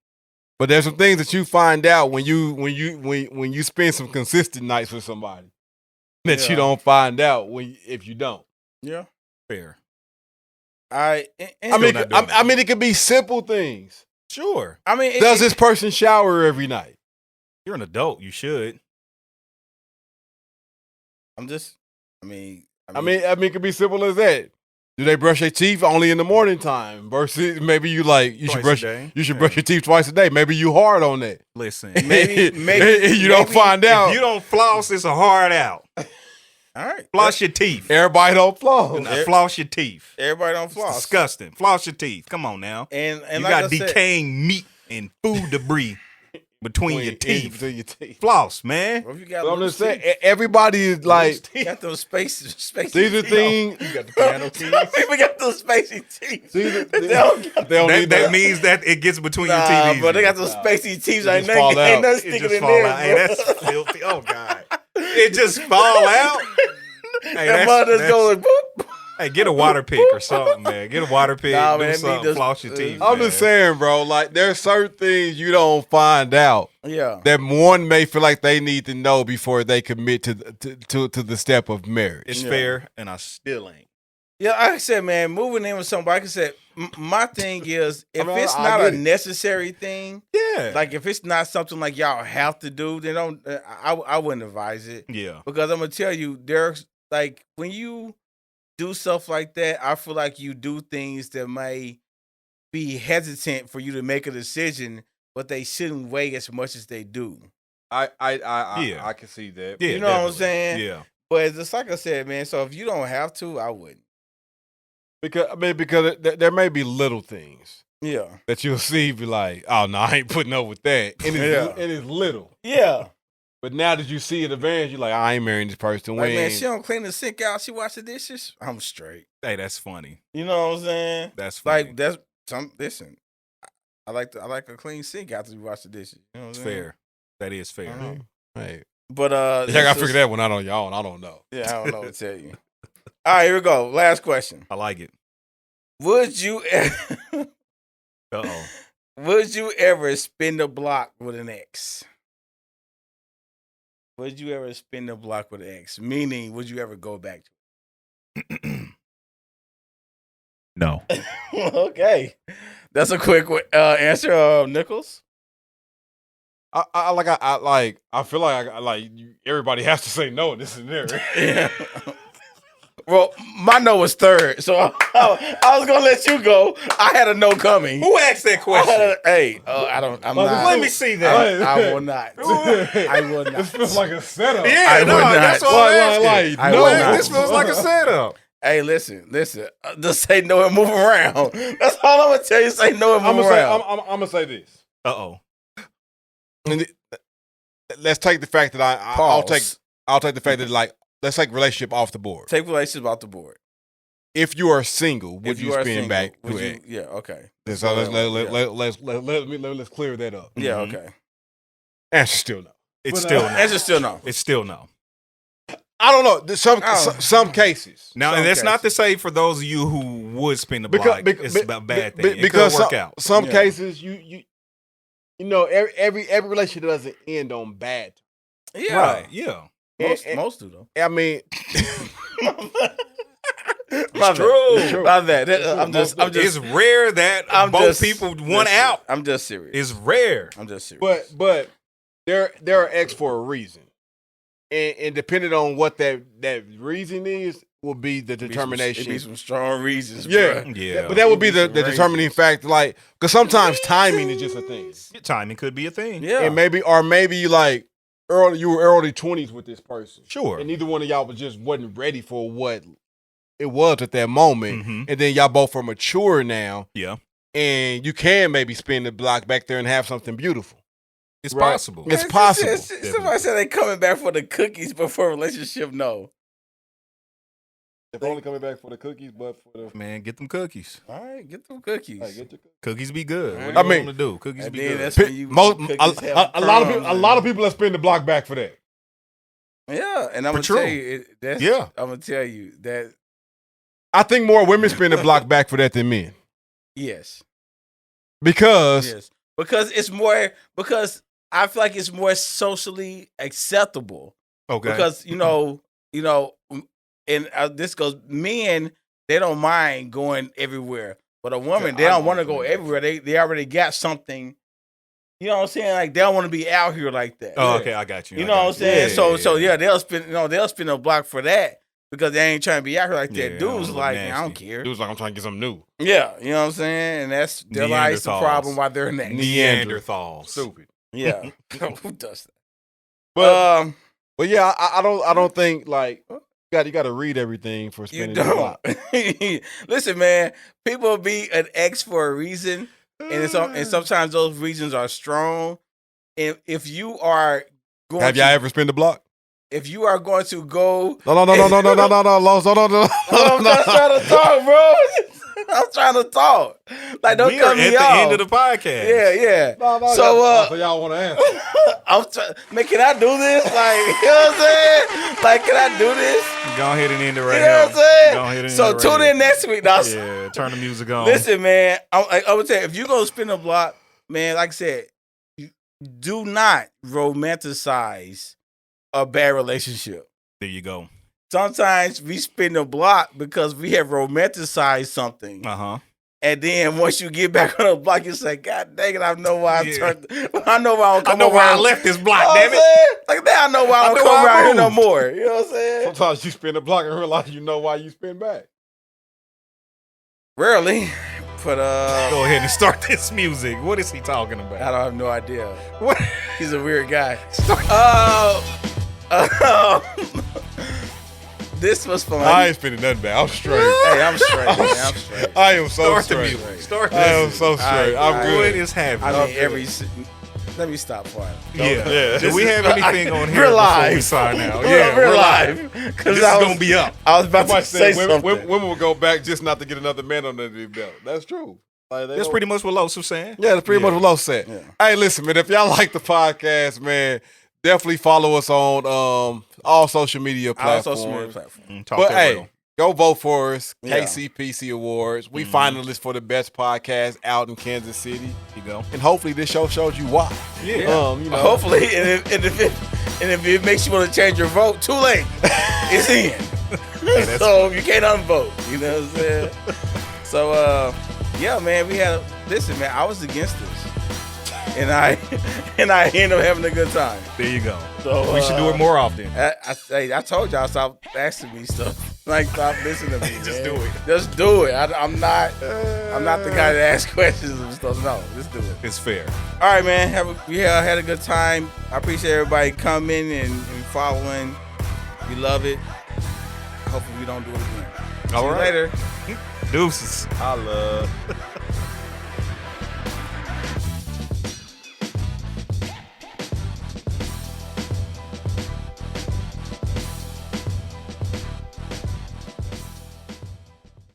But there's some things that you find out when you spend some consistent nights with somebody that you don't find out if you don't. Yeah. Fair. I mean, it could be simple things. Sure. I mean, does this person shower every night? You're an adult. You should. I mean, it could be simple as that. Do they brush their teeth only in the morning time versus maybe you should brush your teeth twice a day. Maybe you hard on that. Listen, maybe don't find out. If you don't floss, it's a hard out. All right. Floss your teeth. Everybody don't floss. Floss your teeth. Everybody don't floss. It's disgusting. Floss your teeth. Come on now. And you like got decaying meat and food debris between your teeth. Between your teeth. Floss, man. Well, you got I'm just saying, everybody is like got those spaces. These are things. You got the piano keys. People got those spacey teeth. That means that it gets between your teeth. But they got those spacey teeth. Ain't nothing sticking in there. Hey, that's filthy. Oh God. It just fall out. Hey, that mother's going boop. Hey, get a water pick or something, man. Get a water pick. Do something. Floss your teeth. I'm just saying, bro. Like, there's certain things you don't find out. Yeah. That one may feel like they need to know before they commit to the step of marriage. It's fair, and I still ain't. Yeah, like I said, man, moving in with somebody, like I said, my thing is, if it's not a necessary thing, like if it's not something like y'all have to do, then I wouldn't advise it. Yeah. Because I'm going to tell you, there's, like, when you do stuff like that, I feel like you do things that may be hesitant for you to make a decision, but they shouldn't weigh as much as they do. I can see that. Yeah, you know what I'm saying? Yeah. But it's like I said, man, so if you don't have to, I wouldn't. Because there may be little things. Yeah. That you'll see, be like, oh, no, I ain't putting up with that. And it's little. Yeah. But now that you see it advance, you're like, I ain't marrying this person. Like, man, she don't clean the sink out. She wash the dishes. I'm straight. Hey, that's funny. You know what I'm saying? That's funny. Like, listen, I like a clean sink after you wash the dishes. You know what I'm saying? Fair. That is fair. Hey. But, I got to figure that one out on y'all, and I don't know. Yeah, I don't know what to tell you. All right, here we go. Last question. I like it. Would you Uh-oh. Would you ever spin the block with an ex? Would you ever spin the block with an ex? Meaning, would you ever go back to it? No. Okay. That's a quick answer, Nichols. I feel like everybody has to say no in this scenario. Yeah. Well, my no was third, so I was gonna let you go. I had a no coming. Who asked that question? I'm not. Let me see that. I will not. I will not. This feels like a setup. Yeah, that's what I'm asking. This feels like a setup. Hey, listen. Just say no and move around. That's all I'm gonna tell you. Say no and move around. I'm gonna say this. Uh-oh. Let's take the fact that I'll take the fact that let's take relationship off the board. Take relationship off the board. If you are single, would you spin back to it? Yeah, okay. So let's clear that up. Yeah, okay. Answer still no. It's still no. Answer still no. It's still no. I don't know. Some cases. Now, and that's not to say for those of you who would spin the block, it's a bad thing. It could work out. Some cases, you know, every relationship doesn't end on bad. Yeah. Right. Yeah. Most do though. I mean, It's true. My bad. I'm just. It's rare that both people won out. I'm just serious. It's rare. I'm just serious. but they're X for a reason, and depending on what that reason is, will be the determination. It'd be some strong reasons. Yeah, Bruh. Yeah. But that would be It'd the some determining reasons. factor. Like, because sometimes timing is just a thing, Timing could be a thing. Yeah. and maybe like you were early 20s with this person, Sure. and neither one of y'all wasn't ready for what it was at that moment, Mhm. and then y'all both are mature now, Yeah. and you can maybe spin the block back there and have something beautiful. It's Right. possible. It's possible. Somebody said they coming back for the cookies before relationship. No. If only coming back for the cookies, but for the Man, get them cookies. All right, get them cookies. Cookies be good. What I do you mean, want to do? Cookies And be then good. that's when you cookies have a lot of people, crumbs a lot of and- people that spin the block back for that. Yeah, and I'm For gonna tell true. you, Yeah. I'm gonna tell you that I think more women spin the block back for that than men yes, because because it's more because I feel like it's more socially acceptable Okay. because you know, and this goes men they don't mind going everywhere, but a woman they I don't know want to what you go mean. everywhere. They already got something. You know what I'm saying? Like they don't want to be out here like that. Oh, okay, I got you. You I know got what I'm saying? Yeah, So they'll spin a block for that because they ain't trying to be out here like that. Yeah, Dudes look like, man, I don't nasty. care. dude's like, I'm trying to get something new. Yeah, you know what I'm saying? And that's their life's the Neanderthals. problem while they're next. Neanderthals. Stupid. Yeah. Who does that? But yeah, I don't think like you got to read everything for You spinning the block. don't. Listen, man, people be an X for a reason. And sometimes those reasons are strong. And if you are going Have y'all ever spin the block? if you are going to go No, Los, no. I'm just trying to talk, bro. I'm trying to talk. Like, don't We cut are me at the off. end of the podcast. Yeah. No, So, y'all want to answer? I'm trying. Man, can I do this? Like, you know what I'm saying? Like, can I do this? Go ahead and end it right You know now. what I'm saying? Go ahead and So end it right tune here. in next week. Now, Yeah, turn the music on. listen, man. I would say if you gonna spin a block, man, like I said, do not romanticize a bad relationship. There you go. Sometimes we spin the block because we have romanticized something. And then once you get back on the block, you say, God dang it, I know why I know why I don't come I know over why I here." left this You block, know damn what it. I'm saying? Like now I know why I I don't know come why I around here no moved. more. You know what I'm saying? Sometimes you spin the block and realize you know why you spin back. Rarely. But Go ahead and start this music. What is he talking about? I don't have no idea. What? He's a weird guy. Start- This was fun. I ain't spinning nothing back. I'm straight. Hey, I'm straight, man. I'm straight. I am so Start the straight. music. Start the I am music. so straight. I'm What good. is happening? I mean, good. let me stop for it. Yeah. Do we have anything on here We're before live. we sign out? Yeah, we're live. This Because is going to be up. I was about Somebody to say said something. women will go back just not to get another man under their belt. That's true. Like, they That's don't- pretty much what Los was saying. Yeah, that's pretty much what Lo said. Yeah. Hey, listen, man, if y'all like the podcast, man, definitely follow us on all social media Our platforms. social media platform. Talk But that hey, real. go vote for us. Yeah. KCPC Awards. We finalists for the best podcast out in Kansas City. You go. And hopefully this show shows you why. Yeah. You know. Hopefully, and if it makes you want to change your vote, too late. It's in. that's So you can't unvote. You know what I'm saying? So yeah, man, listen, man, I was against this. And I ended up having a good time. There you go. So We should do it more often. I told y'all stop asking me stuff. Like stop listening to me. Just man. do it. Just do it. I'm not the guy that asks questions and stuff. No, just do it. It's fair. All right, man. We had a good time. I appreciate everybody coming and following. We love it. Hopefully we don't do it again. All See you right. later. Deuces. I love.